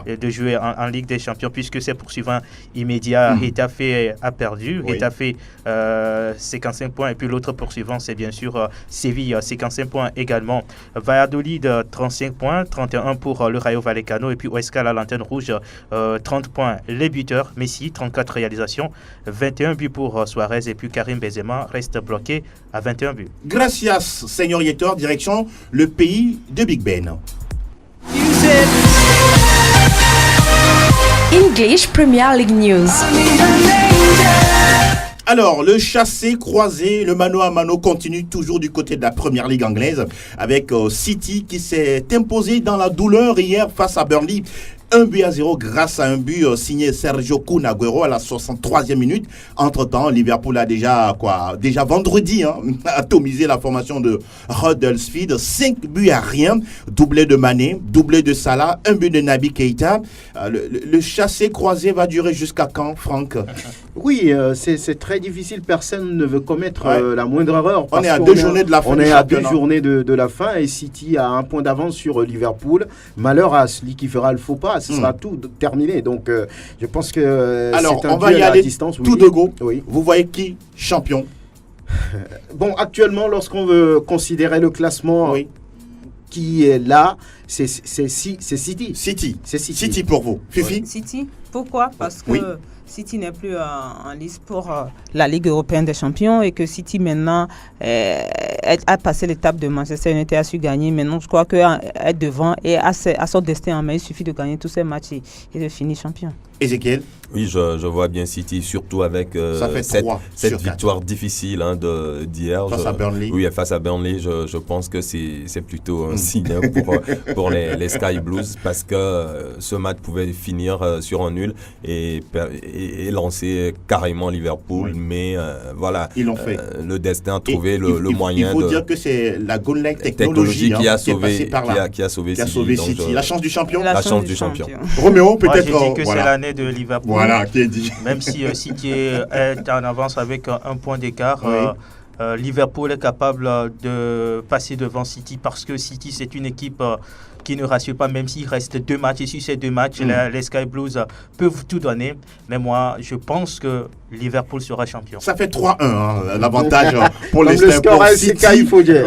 Speaker 3: de jouer en Ligue des Champions puisque ses poursuivants immédiats, Getafe a perdu, Getafe 55 points et puis l'autre poursuivant c'est bien sûr Séville 55 points également, Valladolid 35 points, 31 pour le Rayo Vallecano et puis Huesca la Lanterne Rouge 30 points. Les buteurs, Messi 34 réalisations, 21 buts pour Suarez et puis Karim Benzema reste bloqué à 21 buts.
Speaker 1: Gracias, Seigneur Yetor, direction le pays de Big Ben.
Speaker 7: English Premier League News.
Speaker 1: Alors, le chassé-croisé, le mano à mano continue toujours du côté de la Première Ligue anglaise avec City qui s'est imposé dans la douleur hier face à Burnley. 1-0 grâce à un but signé Sergio Kun Aguero à la 63e minute. Entre-temps, Liverpool a déjà vendredi atomisé la formation de Huddersfield. 5-0. Doublé de Mané, doublé de Salah, un but de Naby Keita. Le chassé-croisé va durer jusqu'à quand, Franck?
Speaker 5: Oui, c'est très difficile. Personne ne veut commettre la moindre erreur.
Speaker 1: On est à 2 journées de la fin.
Speaker 5: On est à 2 journées de la fin et City a 1 point d'avance sur Liverpool. Malheur à celui qui fera le faux pas. Ce sera tout terminé. Donc, je pense que
Speaker 1: alors,
Speaker 5: c'est un
Speaker 1: on va y aller distance, tout de go. Oui. Vous voyez qui champion?
Speaker 5: Bon, actuellement, lorsqu'on veut considérer le classement qui est là, c'est City.
Speaker 1: C'est City pour vous. Fifi?
Speaker 2: City. Pourquoi? Parce que City n'est plus en lice pour la Ligue européenne des champions et que City maintenant a passé l'étape de Manchester United, a su gagner. Maintenant, je crois qu'être devant et a son destin en main, il suffit de gagner tous ces matchs et de finir champion.
Speaker 1: Ézéchiel?
Speaker 4: Oui, je vois bien City, surtout avec cette victoire difficile d'hier.
Speaker 1: Face à Burnley.
Speaker 4: Oui, face à Burnley, je pense que c'est plutôt un signe pour les Sky Blues parce que ce match pouvait finir sur un nul et lancer carrément Liverpool. Mais voilà,
Speaker 1: ils l'ont fait.
Speaker 4: Le destin a trouvé le moyen.
Speaker 1: Il faut dire que c'est la Golden Technologie
Speaker 4: qui a sauvé
Speaker 1: City. La chance du champion.
Speaker 2: La chance du champion.
Speaker 1: Roméo, peut-être.
Speaker 3: Moi, j'ai dit que c'est l'année de Liverpool.
Speaker 1: Voilà, qui est dit.
Speaker 3: Même si City est en avance avec 1 point d'écart, Liverpool est capable de passer devant City parce que City, c'est une équipe qui ne rassure pas, même s'il reste 2 matchs. Et sur ces 2 matchs, les Sky Blues peuvent tout donner. Mais moi, je pense que Liverpool sera champion.
Speaker 1: Ça fait 3-1, l'avantage pour les
Speaker 5: Sky Blues. Il faut dire.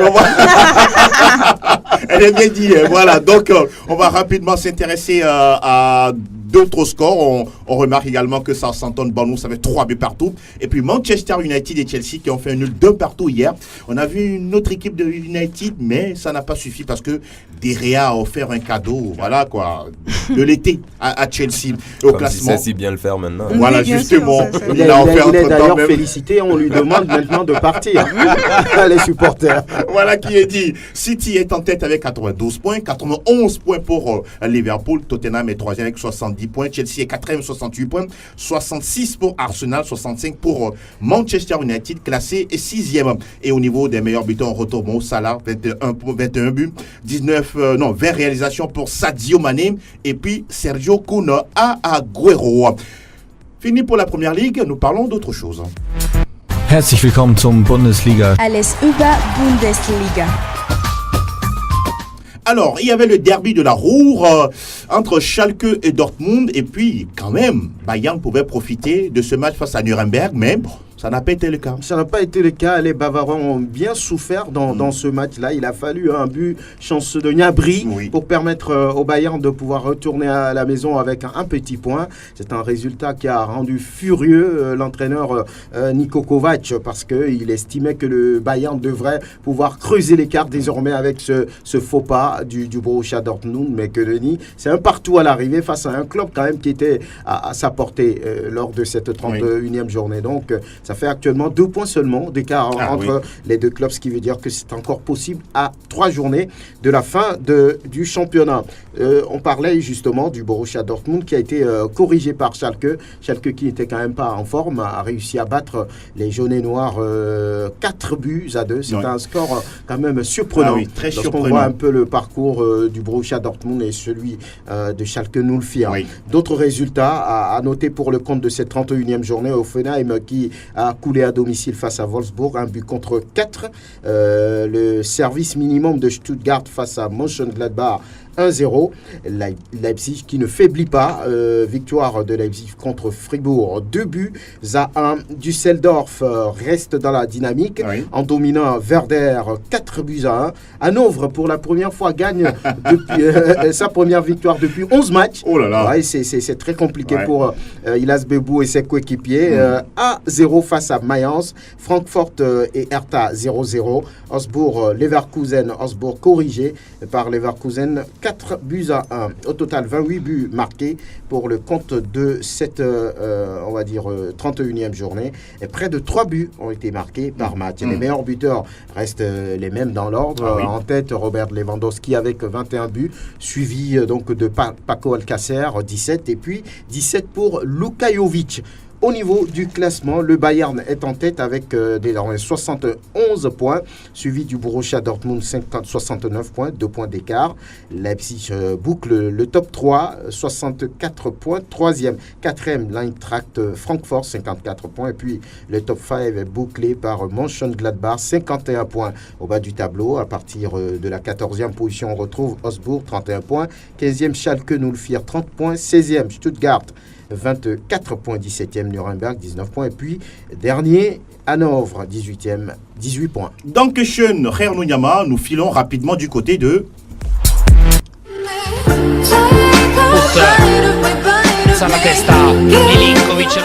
Speaker 1: Elle est bien dit. Voilà, donc on va rapidement s'intéresser à d'autres scores. On remarque également que Southampton, Bournemouth avait 3 buts partout. Et puis Manchester United et Chelsea qui ont fait un nul 2 partout hier. On a vu une autre équipe de United, mais ça n'a pas suffi parce que De Gea a offert un cadeau, voilà quoi, de l'été à Chelsea. Et au
Speaker 4: Comme
Speaker 1: classement.
Speaker 4: il sait si bien le faire maintenant.
Speaker 1: Voilà,
Speaker 2: Oui, bien
Speaker 1: justement.
Speaker 2: sûr,
Speaker 5: Il est d'ailleurs félicité, on lui demande maintenant de partir. Les supporters.
Speaker 1: Voilà qui est dit. City est en tête avec 92 points, 91 points pour Liverpool. Tottenham est 3e avec 70 points. Chelsea est 4e, 68 points. 66 pour Arsenal, 65 pour Manchester United, classé 6e. Et au niveau des meilleurs buteurs, on retrouve Mo Salah, 21 buts, 20 réalisations pour Sadio Mané et puis Sergio Kun Agüero. Fini pour la première ligue, nous parlons d'autre chose.
Speaker 8: Herzlich willkommen zum Bundesliga.
Speaker 7: Alles über Bundesliga.
Speaker 1: Alors, il y avait le derby de la Ruhr entre Schalke et Dortmund. Et puis, quand même, Bayern pouvait profiter de ce match face à Nuremberg. Mais bon, ça n'a pas été le cas.
Speaker 5: Ça n'a pas été le cas. Les Bavarois ont bien souffert dans ce match-là. Il a fallu un but chanceux de Gnabry pour permettre au Bayern de pouvoir retourner à la maison avec un petit point. C'est un résultat qui a rendu furieux l'entraîneur Niko Kovac parce qu'il estimait que le Bayern devrait pouvoir creuser l'écart désormais avec ce faux pas du Borussia Dortmund. Mais que Denis, c'est un partout à l'arrivée face à un club quand même qui était à sa portée lors de cette 31e journée. Donc, ça fait actuellement 2 points seulement d'écart entre les deux clubs, ce qui veut dire que c'est encore possible à 3 journées de la fin du championnat. On parlait justement du Borussia Dortmund qui a été corrigé par Schalke. Schalke qui n'était quand même pas en forme a réussi à battre les jaunes et noirs 4 buts à 2. C'est un score quand même surprenant.
Speaker 1: Très
Speaker 5: lorsqu'on
Speaker 1: surprenant.
Speaker 5: voit un peu le parcours du Borussia Dortmund et celui de Schalke 04. D'autres résultats à noter pour le compte de cette 31e journée. Hoffenheim qui a coulé à domicile face à Wolfsburg, 1 but contre 4. Le service minimum de Stuttgart face à Mönchengladbach, 1-0. Leipzig qui ne faiblit pas. Victoire de Leipzig contre Fribourg, 2 buts à 1. Düsseldorf reste dans la dynamique en dominant Werder, 4 buts à 1. Hanovre, pour la première fois, gagne depuis, sa première victoire depuis 11 matchs.
Speaker 1: Oh là là.
Speaker 5: C'est très compliqué pour Ilas Bebou et ses coéquipiers. 1-0 face à Mayence. Francfort et Hertha, 0-0. Leverkusen corrigé par Leverkusen, 4 buts à 1. Au total, 28 buts marqués pour le compte de cette, 31e journée. Et près de 3 buts ont été marqués par match. Les meilleurs buteurs restent les mêmes dans l'ordre. En tête, Robert Lewandowski avec 21 buts, suivi donc de Paco Alcácer, 17. Et puis 17 pour Luka Jovic. Au niveau du classement, le Bayern est en tête avec désormais 71 points, suivi du Borussia Dortmund 69 points, 2 points d'écart. Leipzig boucle le top 3, 64 points, 3e, 4e l'Eintracht Francfort, 54 points. Et puis le top 5 est bouclé par Mönchengladbach, 51 points. Au bas du tableau, à partir de la 14e position, on retrouve Augsbourg, 31 points, 15e Schalke 04, 30 points, 16e Stuttgart, 24 points, 17e Nuremberg, 19 points. Et puis, dernier, Hanovre, 18e, 18 points.
Speaker 1: Dankeschön, Herr Nunyama. Nous filons rapidement du côté de...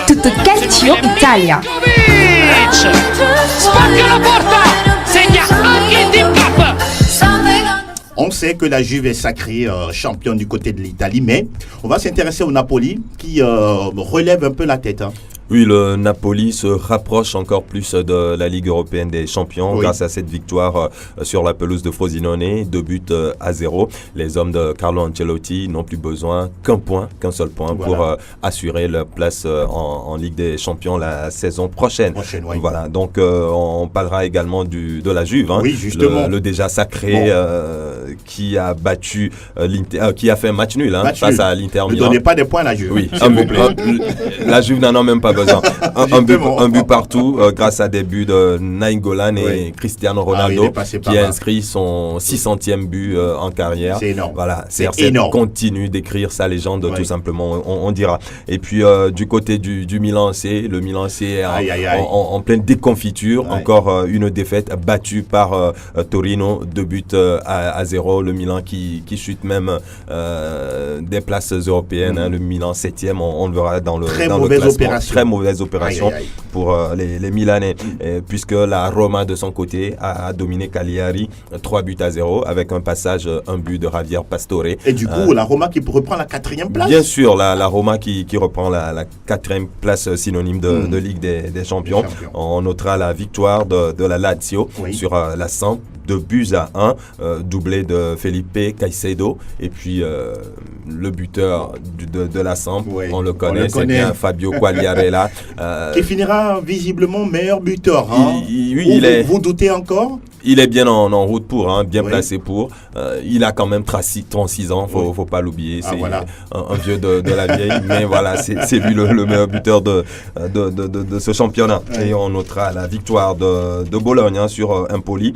Speaker 7: Tutto calcio Italia.
Speaker 6: Spacca la porta, segna anche il Team Cup.
Speaker 1: On sait que la Juve est sacrée championne du côté de l'Italie, mais on va s'intéresser au Napoli qui relève un peu la tête.
Speaker 4: Oui, le Napoli se rapproche encore plus de la Ligue européenne des champions grâce à cette victoire sur la pelouse de Frosinone, 2 buts à 0. Les hommes de Carlo Ancelotti n'ont plus besoin qu'un seul point pour assurer leur place en Ligue des champions la saison prochaine. Voilà, donc on parlera également de la Juve, le déjà sacré qui a battu qui a fait un match nul face à l'Inter Milan.
Speaker 1: Ne donnez pas des points à la Juve.
Speaker 4: Oui, la Juve n'en a même pas malheureusement. Un but partout grâce à des buts de Nainggolan et Cristiano Ronaldo qui a inscrit son 600e but en carrière.
Speaker 1: C'est énorme.
Speaker 4: Voilà,
Speaker 1: énorme.
Speaker 4: Continue d'écrire sa légende tout simplement, on dira. Et puis du côté du Milan AC, le Milan AC est en pleine déconfiture. Encore une défaite battue par Torino, 2 buts à 0. Le Milan qui chute même des places européennes. Le Milan 7e, on le verra dans le classement. Très mauvaise opération pour les Milanais, puisque la Roma de son côté a dominé Cagliari 3 buts à 0 avec un passage, un but de Javier Pastore.
Speaker 1: Et du coup, la Roma qui reprend la 4e place.
Speaker 4: Bien sûr, la Roma qui reprend la 4e place synonyme de Ligue des Champions. On notera la victoire de la Lazio sur la Samp, 2 buts à 1, doublé de Felipe Caicedo. Et puis le buteur de la Samp, on le connaît, c'est bien Fabio Quagliarella.
Speaker 1: Qui finira visiblement meilleur buteur. Vous doutez encore?
Speaker 4: Il est bien en route pour, bien placé pour. Il a quand même 36 ans, faut pas l'oublier. C'est un vieux de la vieille, mais voilà, c'est lui le meilleur buteur de ce championnat. Et on notera la victoire de Bologne sur Empoli,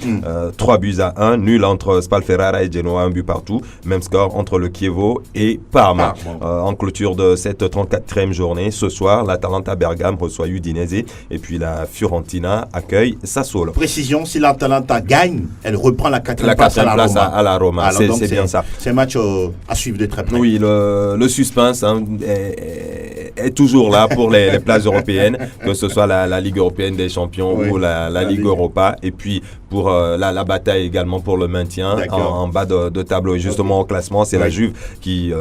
Speaker 4: 3 buts à 1, nul entre Spalferrara et Genoa, 1 but partout. Même score entre le Chievo et Parma. En clôture de cette 34e journée, ce soir, l'Atalanta Bergame reçoit Udinese et puis la Fiorentina accueille Sassuolo.
Speaker 1: Précision, si l'Atalanta gagne, elle reprend la 4e place
Speaker 4: à la Roma. C'est bien ça.
Speaker 1: C'est un match à suivre de très près.
Speaker 4: Oui, le suspense est toujours là pour les places européennes, que ce soit la Ligue européenne des champions ou la Ligue Europa. Et puis pour la bataille également pour le maintien en bas de tableau. Et justement au classement, c'est la Juve qui...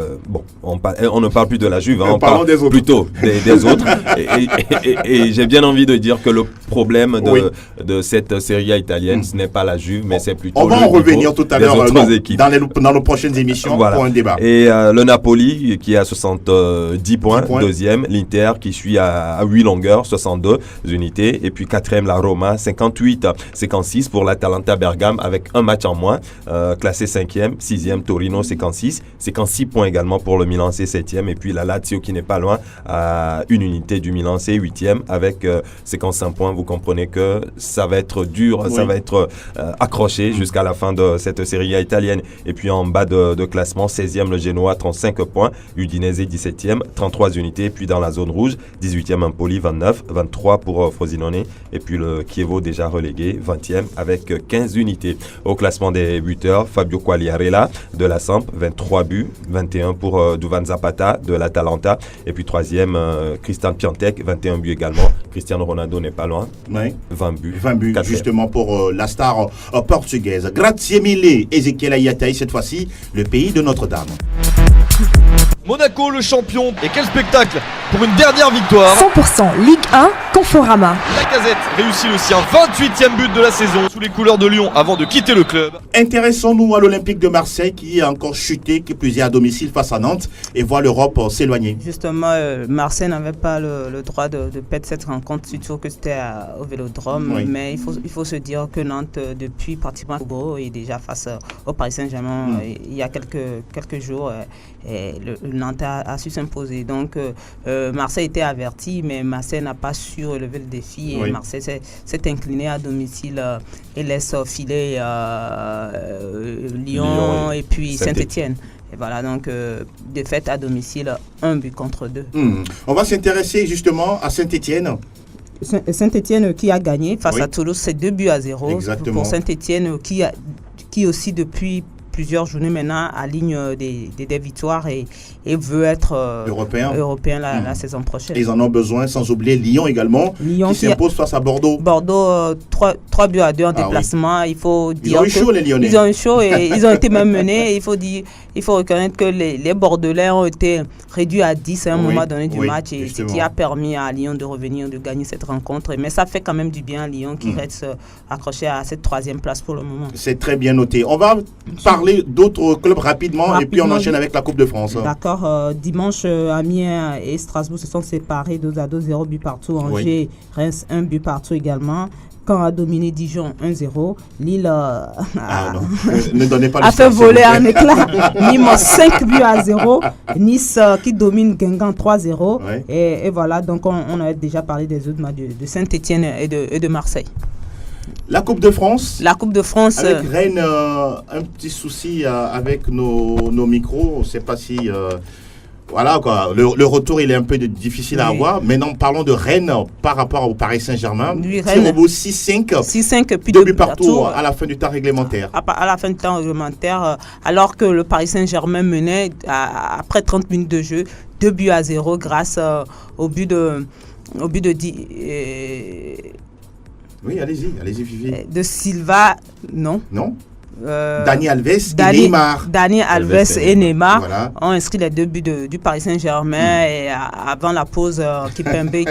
Speaker 4: on ne parle plus de la Juve, on parle plutôt des autres. Et j'ai bien envie de dire que le problème de cette Serie A italienne, ce n'est pas la Juve, mais c'est plutôt...
Speaker 1: On va en revenir tout à l'heure dans nos prochaines émissions pour un débat.
Speaker 4: Et le Napoli qui est à 70 points, deuxième. L'Inter qui suit à 8 longueurs, 62 unités. Et puis 4e, la Roma, 58, 56 pour l'Atalanta Bergame avec un match en moins. Classé 5e, 6e, Torino, 56 points également pour le Milan C, 7e. Et puis la Lazio qui n'est pas loin, à une unité du Milan C, 8e avec 55 points. Vous comprenez que ça va être dur, ça va être accroché jusqu'à la fin de cette Serie A italienne. Et puis en bas de classement, 16e le Genoa, 35 points, Udinese 17e, 33 unités. Puis dans la zone rouge, 18e Empoli, 29, 23 pour Frosinone. Et puis le Chievo déjà relégué, 20e avec 15 unités. Au classement des buteurs, Fabio Quagliarella de la Samp, 23 buts, 21 pour Duvan Zapata de l'Atalanta. Et puis 3e, Christian Piatek, 21 buts également. Cristiano Ronaldo n'est pas loin, 20 buts.
Speaker 1: 20 buts, justement pour la star portugaise. Grazie mille, Ezequiel Ayatay, cette fois-ci, le pays de Notre-Dame.
Speaker 9: Monaco, le champion. Et quel spectacle pour une dernière victoire.
Speaker 7: 100% Ligue 1, Conforama.
Speaker 9: Lacazette réussit le sien, 28e but de la saison sous les couleurs de Lyon avant de quitter le club.
Speaker 1: Intéressons-nous à l'Olympique de Marseille qui a encore chuté, qui plus est à domicile face à Nantes et voit l'Europe s'éloigner.
Speaker 2: Justement, Marseille n'avait pas le droit de perdre cette rencontre, surtout que c'était au Vélodrome. Mais il faut se dire que Nantes, depuis pratiquement est déjà face au Paris Saint-Germain il y a quelques jours. Le Nantes a su s'imposer. Donc Marseille était averti, mais Marseille n'a pas su relever le défi. Et Marseille s'est incliné à domicile et laisse filer Lyon et puis Saint-Étienne. Et voilà, donc défaite à domicile, 1 but contre 2.
Speaker 1: On va s'intéresser justement à Saint-Étienne.
Speaker 2: Saint-Étienne qui a gagné face à Toulouse, c'est 2 buts à 0.
Speaker 1: Exactement.
Speaker 2: Pour Saint-Étienne qui aussi depuis plusieurs journées maintenant aligne des victoires et veut être européen la saison prochaine.
Speaker 1: Ils en ont besoin, sans oublier Lyon également, qui s'impose face à Bordeaux.
Speaker 2: Bordeaux, 3 buts à 2 en déplacement. Il faut dire
Speaker 1: ils ont eu chaud, les Lyonnais.
Speaker 2: Ils ont eu chaud et ils ont été même menés. Il faut reconnaître que les Bordelais ont été réduits à 10 à un moment donné du match, et ce qui a permis à Lyon de revenir, de gagner cette rencontre. Mais ça fait quand même du bien à Lyon qui reste accroché à cette 3e place pour le moment.
Speaker 1: C'est très bien noté. On va parler d'autres clubs rapidement et puis on enchaîne avec la Coupe de France.
Speaker 2: D'accord. Dimanche, Amiens et Strasbourg se sont séparés 2-2, 0 but partout. Angers, Reims, 1 but partout également. quand on a dominé Dijon 1-0, Lille
Speaker 1: ne donnez pas
Speaker 2: a fait voler un éclat. Nîmes 5-0. Nice qui domine Guingamp 3-0.
Speaker 1: Ouais.
Speaker 2: Et voilà, donc on avait déjà parlé des autres matchs de Saint-Etienne et de Marseille.
Speaker 1: La Coupe de France.
Speaker 2: La Coupe de France.
Speaker 1: Avec Rennes, un petit souci avec nos micros. On ne sait pas si... voilà quoi, le retour il est un peu difficile à avoir. Maintenant parlons de Rennes par rapport au Paris Saint-Germain.
Speaker 2: Rennes
Speaker 1: 6-5
Speaker 2: puis
Speaker 1: 2 buts partout à la fin du temps réglementaire.
Speaker 2: À la fin du temps réglementaire, alors que le Paris Saint-Germain menait après 30 minutes de jeu 2-0 grâce au but de
Speaker 1: oui, allez-y Vivi.
Speaker 2: De Silva, non.
Speaker 1: Dani Alves et Neymar.
Speaker 2: Dani Alves et Neymar ont inscrit les 2 buts du Paris Saint-Germain et avant la pause, Kipembe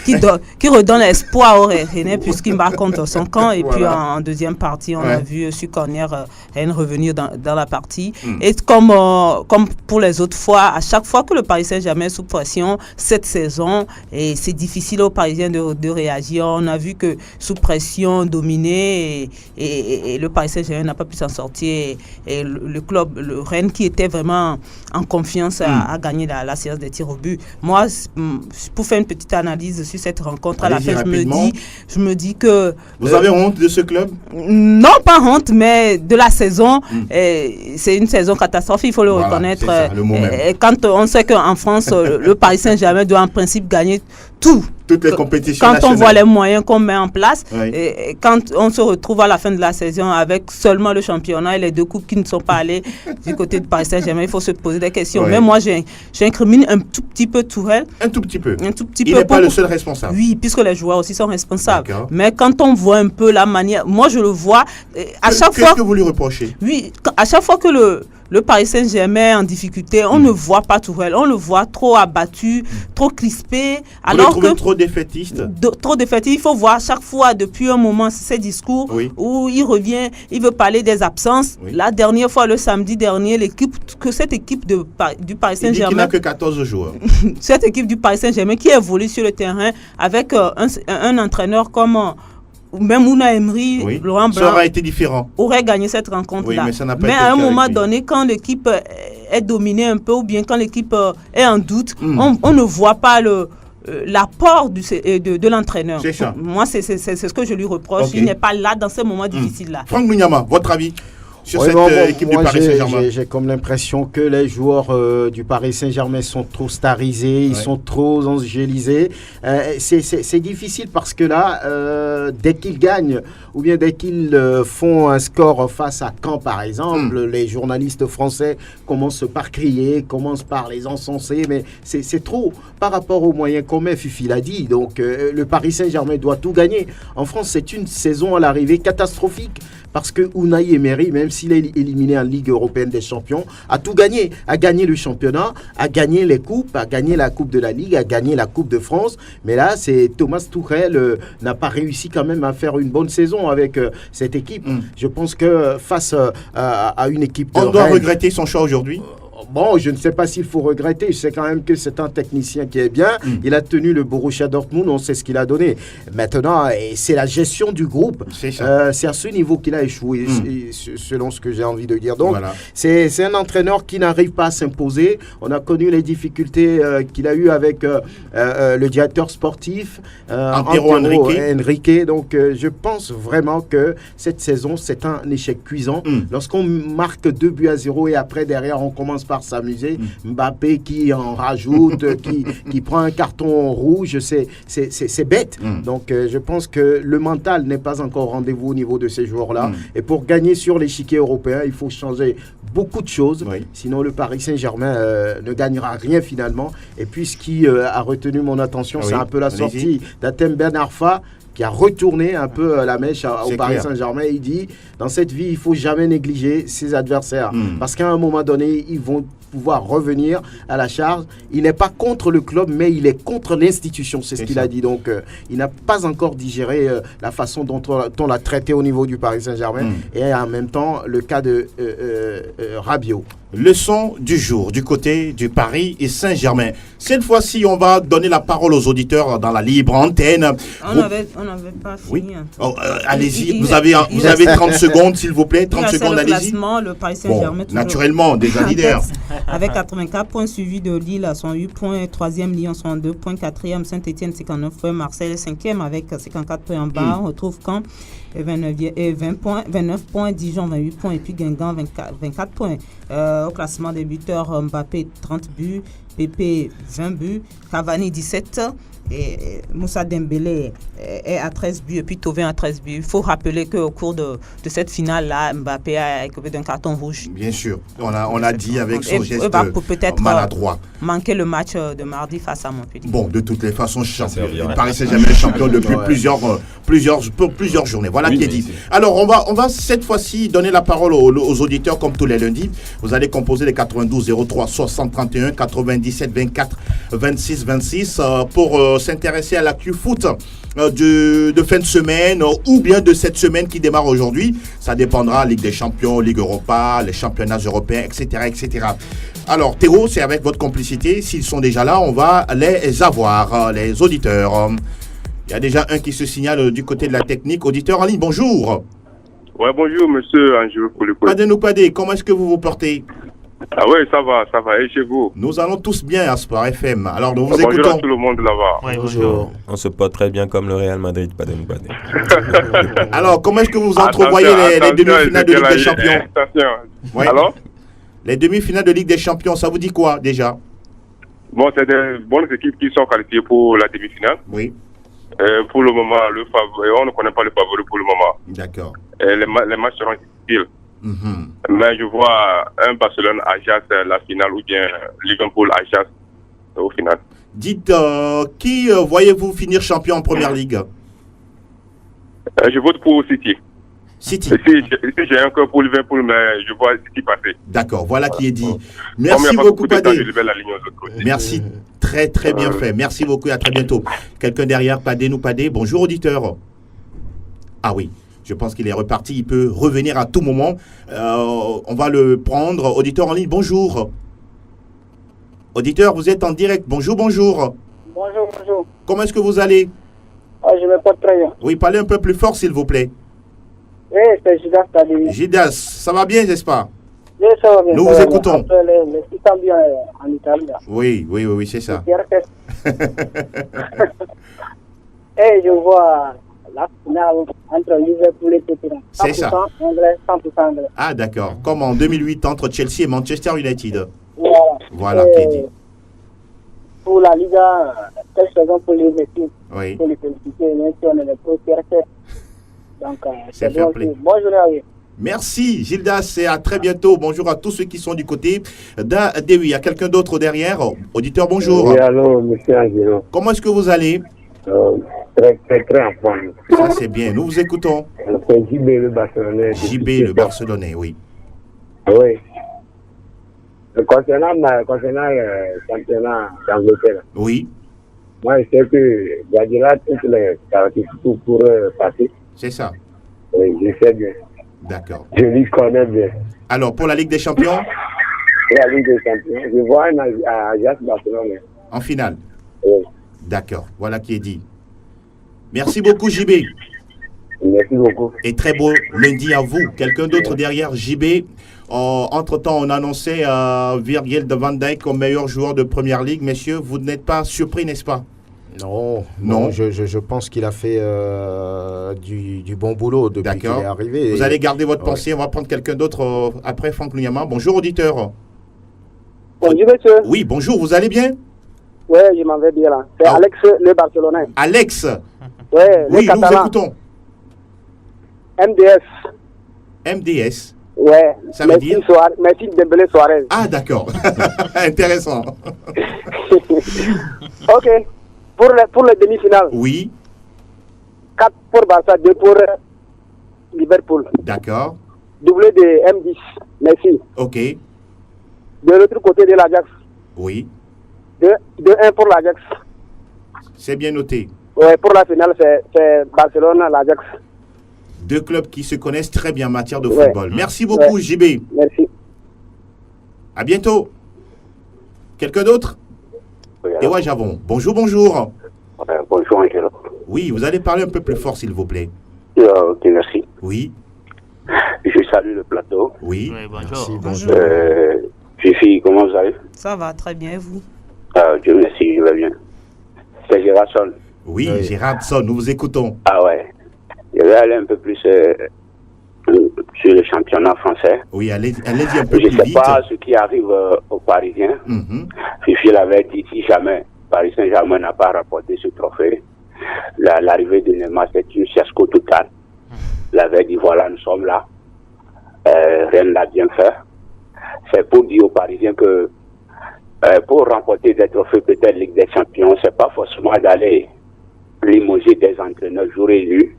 Speaker 2: qui redonne l'espoir au Rennais puisqu'il marque contre son camp et puis en deuxième partie, on a vu sur corner Rennes revenir dans la partie. Et comme pour les autres fois, à chaque fois que le Paris Saint-Germain est sous pression cette saison, et c'est difficile aux Parisiens de réagir. On a vu que sous pression, dominé et le Paris Saint-Germain n'a pas pu s'en sortir et le club, le Rennes qui était vraiment en confiance a gagné la séance des tirs au but. Moi, pour faire une petite analyse sur cette rencontre, à la fin, je me dis que...
Speaker 1: Vous avez honte de ce club?
Speaker 2: Non, pas honte, mais de la saison. C'est une saison catastrophique, il faut le reconnaître.
Speaker 1: C'est ça, le mot même.
Speaker 2: Et quand on sait qu'en France, le Paris Saint-Germain doit en principe gagner toutes les compétitions nationales. Quand on voit les moyens qu'on met en place, et quand on se retrouve à la fin de la saison avec seulement le championnat et les 2 coupes qui ne sont pas allées du côté de Paris Saint-Germain, il faut se poser des questions. Mais moi, j'incrimine un tout petit peu Tourelle.
Speaker 1: Un tout petit peu. Il n'est pas le seul responsable.
Speaker 2: Oui, puisque les joueurs aussi sont responsables. Mais quand on voit un peu la manière, moi je le vois, à chaque fois...
Speaker 1: Qu'est-ce que vous lui reprochez?
Speaker 2: Oui, à chaque fois que le Paris Saint-Germain est en difficulté, on ne voit pas Tourelle, on le voit trop abattu, trop crispé. Alors
Speaker 1: vous le trouvez trop défaitiste?
Speaker 2: Trop défaitiste. Il faut voir chaque fois, depuis un moment, ces discours où il revient, il veut parler des absences. La dernière fois, le samedi dernier, cette équipe du Paris Saint-Germain...
Speaker 1: Il dit qu'il n'a que 14 joueurs.
Speaker 2: Cette équipe du Paris Saint-Germain qui évolue sur le terrain avec un entraîneur comme... même Unai Emery, Laurent Blanc,
Speaker 1: ça aurait été différent.
Speaker 2: Aurait gagné cette rencontre-là.
Speaker 1: Mais
Speaker 2: à un moment donné, quand l'équipe est dominée un peu ou bien quand l'équipe est en doute, on ne voit pas l'apport de l'entraîneur.
Speaker 1: C'est ça.
Speaker 2: Moi, c'est ce que je lui reproche. Il n'est pas là dans ces moments difficiles-là.
Speaker 1: Franck Munyama, votre avis sur cette équipe du Paris Saint-Germain?
Speaker 5: J'ai comme l'impression que les joueurs du Paris Saint-Germain sont trop starisés, ils sont trop angélisés. C'est difficile parce que là, dès qu'ils gagnent ou bien dès qu'ils font un score face à Caen par exemple, les journalistes français commencent par crier, commencent par les encenser, mais c'est trop par rapport aux moyens qu'on met, Fifi l'a dit. Donc le Paris Saint-Germain doit tout gagner. En France, c'est une saison à l'arrivée catastrophique. Parce que Unai Emery, même s'il est éliminé en Ligue européenne des champions, a tout gagné. A gagné le championnat, a gagné les coupes, a gagné la Coupe de la Ligue, a gagné la Coupe de France. Mais là, Thomas Tuchel n'a pas réussi quand même à faire une bonne saison avec cette équipe. Je pense que face à une équipe de
Speaker 1: On doit regretter son choix aujourd'hui.
Speaker 5: Bon, je ne sais pas s'il faut regretter. Je sais quand même que c'est un technicien qui est bien. Il a tenu le Borussia Dortmund, on sait ce qu'il a donné. Maintenant, c'est la gestion du groupe. C'est à ce niveau qu'il a échoué, selon ce que j'ai envie de dire. Donc, c'est un entraîneur qui n'arrive pas à s'imposer. On a connu les difficultés qu'il a eues avec le directeur sportif,
Speaker 1: Antero
Speaker 5: Henrique. Donc, je pense vraiment que cette saison, c'est un échec cuisant. Lorsqu'on marque 2-0 et après, derrière, on commence par s'amuser. Mbappé qui en rajoute, qui prend un carton rouge, c'est bête. Donc je pense que le mental n'est pas encore au rendez-vous au niveau de ces joueurs-là. Et pour gagner sur l'échiquier européen, il faut changer beaucoup de choses. Sinon le Paris Saint-Germain ne gagnera rien finalement. Et puis ce qui a retenu mon attention, c'est un peu la sortie d'Hatem Ben Arfa, qui a retourné un peu la mèche au Paris Saint-Germain. Il dit, dans cette vie, il ne faut jamais négliger ses adversaires. Parce qu'à un moment donné, ils vont pouvoir revenir à la charge. Il n'est pas contre le club, mais il est contre l'institution, c'est ce qu'il a dit. Donc, il n'a pas encore digéré la façon dont on l'a traité au niveau du Paris Saint-Germain et en même temps le cas de Rabiot.
Speaker 1: Leçon du jour du côté du Paris et Saint-Germain. Cette fois-ci, on va donner la parole aux auditeurs dans la libre antenne.
Speaker 2: On n'avait pas fini.
Speaker 1: Oui. Allez-y, vous avez 30 secondes, s'il vous plaît. 30 secondes, allez-y.
Speaker 2: Le Paris Saint-Germain,
Speaker 1: naturellement, déjà leader.
Speaker 2: Avec 84 points, suivi de Lille à 108 points, 3e Lyon 102 points, 4e Saint-Etienne 59 points, Marseille 5e avec 54 points en bas. On retrouve Caen 29 points, Dijon 28 points et puis Guingamp 24 points. Au classement des buteurs, Mbappé 30 buts, Pépé 20 buts, Cavani 17 et Moussa Dembélé est à 13 buts et puis Thauvin à 13 buts. Il faut rappeler qu'au cours de cette finale-là, Mbappé a écopé d'un carton rouge.
Speaker 1: Bien sûr, on a dit avec son geste
Speaker 2: peut-être
Speaker 1: maladroit.
Speaker 2: Manquer le match de mardi face à Montpellier.
Speaker 1: Bon, de toutes les façons, Paris Saint-Germain est champion depuis plusieurs journées. Voilà qui est dit. Alors, on va cette fois-ci donner la parole aux auditeurs comme tous les lundis. Vous allez composer les 92 03 60 31 97 24 26 26 pour s'intéresser à l'actu foot de fin de semaine ou bien de cette semaine qui démarre aujourd'hui. Ça dépendra, Ligue des Champions, Ligue Europa, les championnats européens, etc. etc. Alors, Théo, c'est avec votre complicité. S'ils sont déjà là, on va les avoir, les auditeurs. Il y a déjà un qui se signale du côté de la technique. Auditeur en ligne, bonjour.
Speaker 10: Ouais, bonjour, monsieur Angelo Koulikou.
Speaker 1: Padé, comment est-ce que vous vous portez?
Speaker 10: Ah oui, ça va. Et chez vous?
Speaker 1: Nous allons tous bien à Sport FM. Alors, nous vous
Speaker 10: écoutons.
Speaker 1: Bonjour
Speaker 10: à tout le monde là-bas.
Speaker 1: Oui, bonjour.
Speaker 4: On se porte très bien comme le Real Madrid, Padé.
Speaker 1: Alors, comment est-ce que vous entrevoyez les demi-finales de Ligue des Champions?
Speaker 10: Ouais. Alors?
Speaker 1: Les demi-finales de Ligue des Champions, ça vous dit quoi déjà?
Speaker 10: Bon, c'est des bonnes équipes qui sont qualifiées pour la demi-finale.
Speaker 1: Oui.
Speaker 10: Pour le moment, on ne connaît pas le favori pour le moment.
Speaker 1: D'accord.
Speaker 10: Les matchs seront difficiles. Mais je vois un Barcelone-Ajax la finale ou bien Liverpool-Ajax au final.
Speaker 1: Dites, qui voyez-vous finir champion en Première Ligue?
Speaker 10: Je vote pour City.
Speaker 1: City.
Speaker 10: Ici, j'ai un cœur pour Liverpool, mais je vois City passer.
Speaker 1: D'accord, voilà qui est dit. Merci beaucoup, Padé. Merci, très bien fait. Merci beaucoup et à très bientôt. Quelqu'un derrière, Padé. Bonjour, auditeur. Ah oui, je pense qu'il est reparti. Il peut revenir à tout moment. On va le prendre. Auditeur en ligne, bonjour. Auditeur, vous êtes en direct. Bonjour.
Speaker 11: Bonjour.
Speaker 1: Comment est-ce que vous allez?
Speaker 11: Je me porte très bien.
Speaker 1: Oui, parlez un peu plus fort, s'il vous plaît.
Speaker 11: Oui, c'est Gidas Tadini.
Speaker 1: Gidas, ça va bien, n'est-ce pas?
Speaker 11: Oui, ça va bien.
Speaker 1: Nous vous écoutons.
Speaker 11: Après les systèmes bien en Italie.
Speaker 1: Oui, c'est ça.
Speaker 11: Et je vois la finale entre Liverpool et Tottenham.
Speaker 1: C'est ça.
Speaker 11: 100% anglais, 100% anglais.
Speaker 1: Ah, d'accord. Comme en 2008 entre Chelsea et Manchester United.
Speaker 11: Voilà qui est dit. Pour la Liga, quelle saison pour les équipes?
Speaker 1: Oui.
Speaker 11: Pour les féliciter, même si on est les pro-PRC. Donc,
Speaker 1: c'est fair play.
Speaker 11: Bonne journée à vous.
Speaker 1: Merci Gildas et à très bientôt. Bonjour à tous ceux qui sont du côté d'Adewi. Il y a quelqu'un d'autre derrière. Auditeur, bonjour.
Speaker 12: Oui, allô, monsieur Angelo.
Speaker 1: Comment est-ce que vous allez?
Speaker 12: Très en forme.
Speaker 1: Ça, c'est bien. Nous vous écoutons.
Speaker 12: C'est JB le Barcelonais.
Speaker 1: JB le Barcelonais, oui.
Speaker 12: Oui. Concernant le championnat d'Angleterre.
Speaker 1: Oui.
Speaker 12: Moi, je sais que Guardiola a toutes les caractéristiques pour passer.
Speaker 1: C'est ça.
Speaker 12: Oui, je sais bien.
Speaker 1: D'accord.
Speaker 12: Je lui connais bien.
Speaker 1: Alors, pour la Ligue des Champions?
Speaker 12: Pour la Ligue des Champions, je vois un Ajax Barcelone.
Speaker 1: En finale?
Speaker 12: Oui.
Speaker 1: D'accord. Voilà qui est dit. Merci beaucoup, JB.
Speaker 12: Merci beaucoup.
Speaker 1: Et très beau lundi à vous. Quelqu'un d'autre derrière JB? Entre-temps, on annonçait Virgil de Van Dijk comme meilleur joueur de Première Ligue. Messieurs, vous n'êtes pas surpris, n'est-ce pas?
Speaker 5: Non. Je pense qu'il a fait du bon boulot depuis qu'il est arrivé.
Speaker 1: Vous allez garder votre pensée. On va prendre quelqu'un d'autre après Franck Luyama. Bonjour, auditeur.
Speaker 11: Bonjour, monsieur.
Speaker 1: Oui, bonjour. Vous allez bien?
Speaker 11: Oui, je m'en vais bien là. C'est Alex, le Barcelonais.
Speaker 1: Alex?
Speaker 11: Oui,
Speaker 1: nous vous écoutons. MDS?
Speaker 11: Ouais.
Speaker 1: Ça veut dire?
Speaker 11: Merci Dembélé Suarez.
Speaker 1: Ah, d'accord. Intéressant.
Speaker 11: Ok. Pour les demi-finales.
Speaker 1: Oui.
Speaker 11: 4 pour Barça, 2 pour Liverpool.
Speaker 1: D'accord.
Speaker 11: Doublé de M10. Merci.
Speaker 1: Ok.
Speaker 11: de l'autre côté de l'Ajax.
Speaker 1: Oui.
Speaker 11: 2-1 pour l'Ajax.
Speaker 1: C'est bien noté.
Speaker 11: Oui, pour la finale, c'est Barcelone, l'Ajax.
Speaker 1: Deux clubs qui se connaissent très bien en matière de football. Merci beaucoup, JB.
Speaker 11: Merci.
Speaker 1: À bientôt. Quelqu'un d'autre? Ewa Javon. Bonjour, bonjour.
Speaker 12: Bonjour, Angelo.
Speaker 1: Oui, vous allez parler un peu plus fort, s'il vous plaît.
Speaker 12: Ok, merci.
Speaker 1: Oui.
Speaker 12: Je salue le plateau.
Speaker 1: Oui.
Speaker 3: Bonjour.
Speaker 2: Bonjour.
Speaker 12: Fifi, comment vous allez?
Speaker 2: Ça va très bien, et vous?
Speaker 12: Dieu merci, je vais bien. C'est Gérardson.
Speaker 1: Oui, Gérardson, nous vous écoutons.
Speaker 12: Ah ouais. Je vais aller un peu plus sur le championnat français.
Speaker 1: Oui, allez-y un peu
Speaker 12: plus
Speaker 1: vite.
Speaker 12: Je ne sais pas ce qui arrive aux Parisiens. Fifi l'avait dit, si jamais Paris Saint-Germain n'a pas rapporté ce trophée, l'arrivée de Neymar, c'est une fiasco totale. Il avait dit, voilà, nous sommes là. Rien ne l'a bien fait. C'est pour dire aux Parisiens que pour remporter des trophées, peut-être Ligue des Champions, c'est pas forcément d'aller limoger des entraîneurs jour élus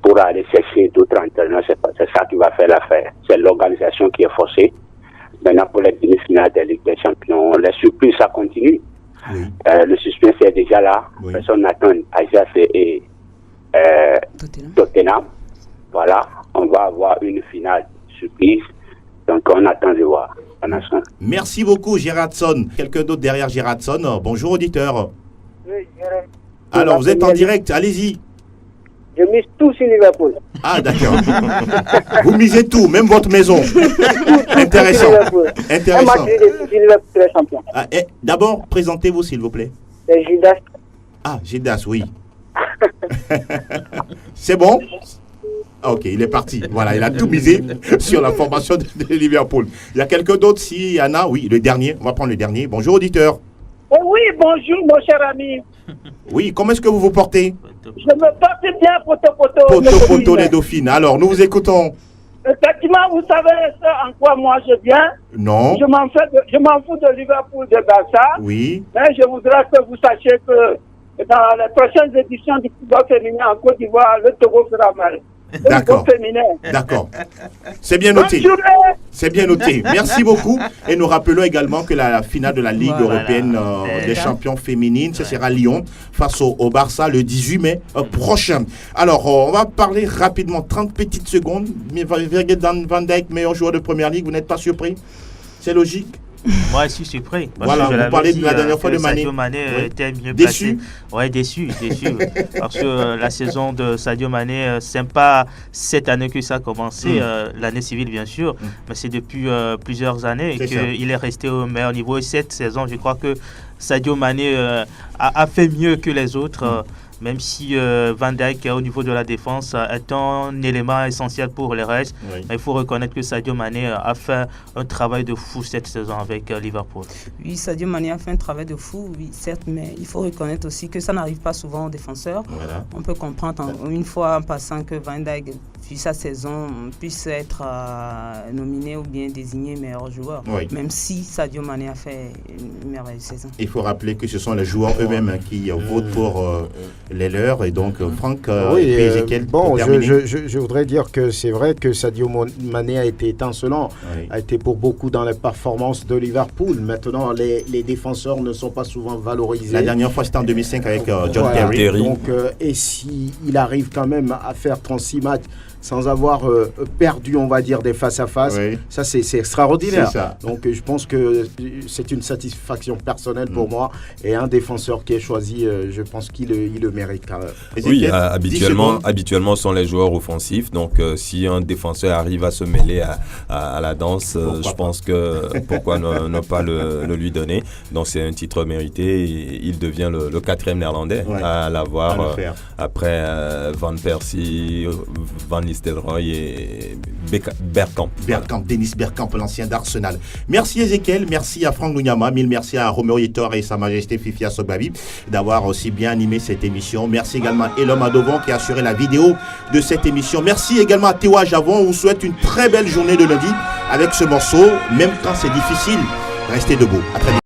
Speaker 12: pour aller chercher d'autres entraîneurs. C'est ça qui va faire l'affaire. C'est l'organisation qui est forcée. Maintenant, pour les demi-finales de Ligue des Champions, les surprises, ça continue.
Speaker 1: Oui.
Speaker 12: Le suspense est déjà là. Oui. Personne n'attend Ajax et Tottenham. Voilà, on va avoir une finale surprise. Donc, on attend de voir.
Speaker 1: Merci beaucoup, Gérardson. Quelqu'un d'autre derrière Gérardson? Bonjour, auditeur.
Speaker 11: Oui,
Speaker 1: alors, vous êtes en direct, allez-y.
Speaker 11: Je mise tout sur Liverpool.
Speaker 1: Ah, d'accord. Vous misez tout, même votre maison. Intéressant. Intéressant.
Speaker 11: Un match de Liverpool est champion.
Speaker 1: Ah, d'abord, présentez-vous, s'il vous plaît.
Speaker 11: C'est Judas.
Speaker 1: Ah, Judas, oui. C'est bon? Ok, il est parti. Voilà, il a tout misé sur la formation de Liverpool. Il y a quelqu'un d'autre, s'il y en a? Oui, le dernier. On va prendre le dernier. Bonjour, auditeur.
Speaker 11: Oh oui, bonjour, mon cher ami.
Speaker 1: Oui, comment est-ce que vous vous portez?
Speaker 11: Je me porte bien, poto.
Speaker 1: Poto, les Dauphines. Alors, nous vous écoutons.
Speaker 11: Effectivement, vous savez en quoi moi je viens?
Speaker 1: Non.
Speaker 11: Je m'en fous de Liverpool, de Barça.
Speaker 1: Oui.
Speaker 11: Mais je voudrais que vous sachiez que dans les prochaines éditions du football féminin en Côte d'Ivoire, le Togo sera mal.
Speaker 1: D'accord. D'accord. C'est bien noté. C'est bien noté. Merci beaucoup. Et nous rappelons également que la finale de la Ligue européenne des champions féminines, ce sera Lyon face au Barça le 18 mai prochain. Alors, on va parler rapidement, 30 petites secondes. Virgil van Dijk, meilleur joueur de première ligue, vous n'êtes pas surpris? C'est logique?
Speaker 3: Moi, je suis surpris.
Speaker 1: Voilà, vous parlez de la dernière fois de Mané.
Speaker 3: Sadio Mané était mieux
Speaker 1: déçu.
Speaker 3: placé. Ouais, déçu. Parce que la saison de Sadio Mané, c'est pas cette année que ça a commencé, l'année civile bien sûr, mais c'est depuis plusieurs années qu'il est resté au meilleur niveau. Et cette saison, je crois que Sadio Mané a fait mieux que les autres. Même si Van Dijk, au niveau de la défense, est un élément essentiel pour les restes. Oui. Mais il faut reconnaître que Sadio Mané a fait un travail de fou cette saison avec Liverpool.
Speaker 2: Oui, Sadio Mané a fait un travail de fou, oui, certes, mais il faut reconnaître aussi que ça n'arrive pas souvent aux défenseurs. Voilà. On peut comprendre une fois en passant que Van Dijk, puis sa saison, puisse être nominé ou bien désigné meilleur joueur. Oui. Même si Sadio Mané a fait une merveilleuse saison.
Speaker 1: Il faut rappeler que ce sont les joueurs eux-mêmes qui votent pour les leurs. Et donc, Franck et Ezekiel,
Speaker 5: bon, je voudrais dire que c'est vrai que Sadio Mané a été étincelant, a été pour beaucoup dans les performances de Liverpool. Maintenant, les défenseurs ne sont pas souvent valorisés.
Speaker 1: La dernière fois, c'était en 2005 avec John Terry.
Speaker 5: Donc, et s'il arrive quand même à faire 36 matchs sans avoir perdu, on va dire, des face-à-face, ça c'est extraordinaire. Ça. Donc je pense que c'est une satisfaction personnelle pour moi, et un défenseur qui est choisi, je pense qu'il le mérite quand même.
Speaker 4: Oui, habituellement ce sont les joueurs offensifs, donc si un défenseur arrive à se mêler à la danse, je pense que pourquoi ne pas le lui donner. Donc c'est un titre mérité, et il devient le quatrième néerlandais à l'avoir après Van Persie, Van Nistelrooy et Bergkamp.
Speaker 1: Dennis Bergkamp, l'ancien d'Arsenal. Merci Ezekiel, merci à Franck Lunyama, mille merci à Romeo Hitor et Sa Majesté Fifi Asogbavi d'avoir aussi bien animé cette émission. Merci également à Elom Adovon qui a assuré la vidéo de cette émission. Merci également à Tewa Javon. On vous souhaite une très belle journée de lundi avec ce morceau. Même quand c'est difficile, restez debout. À très bientôt.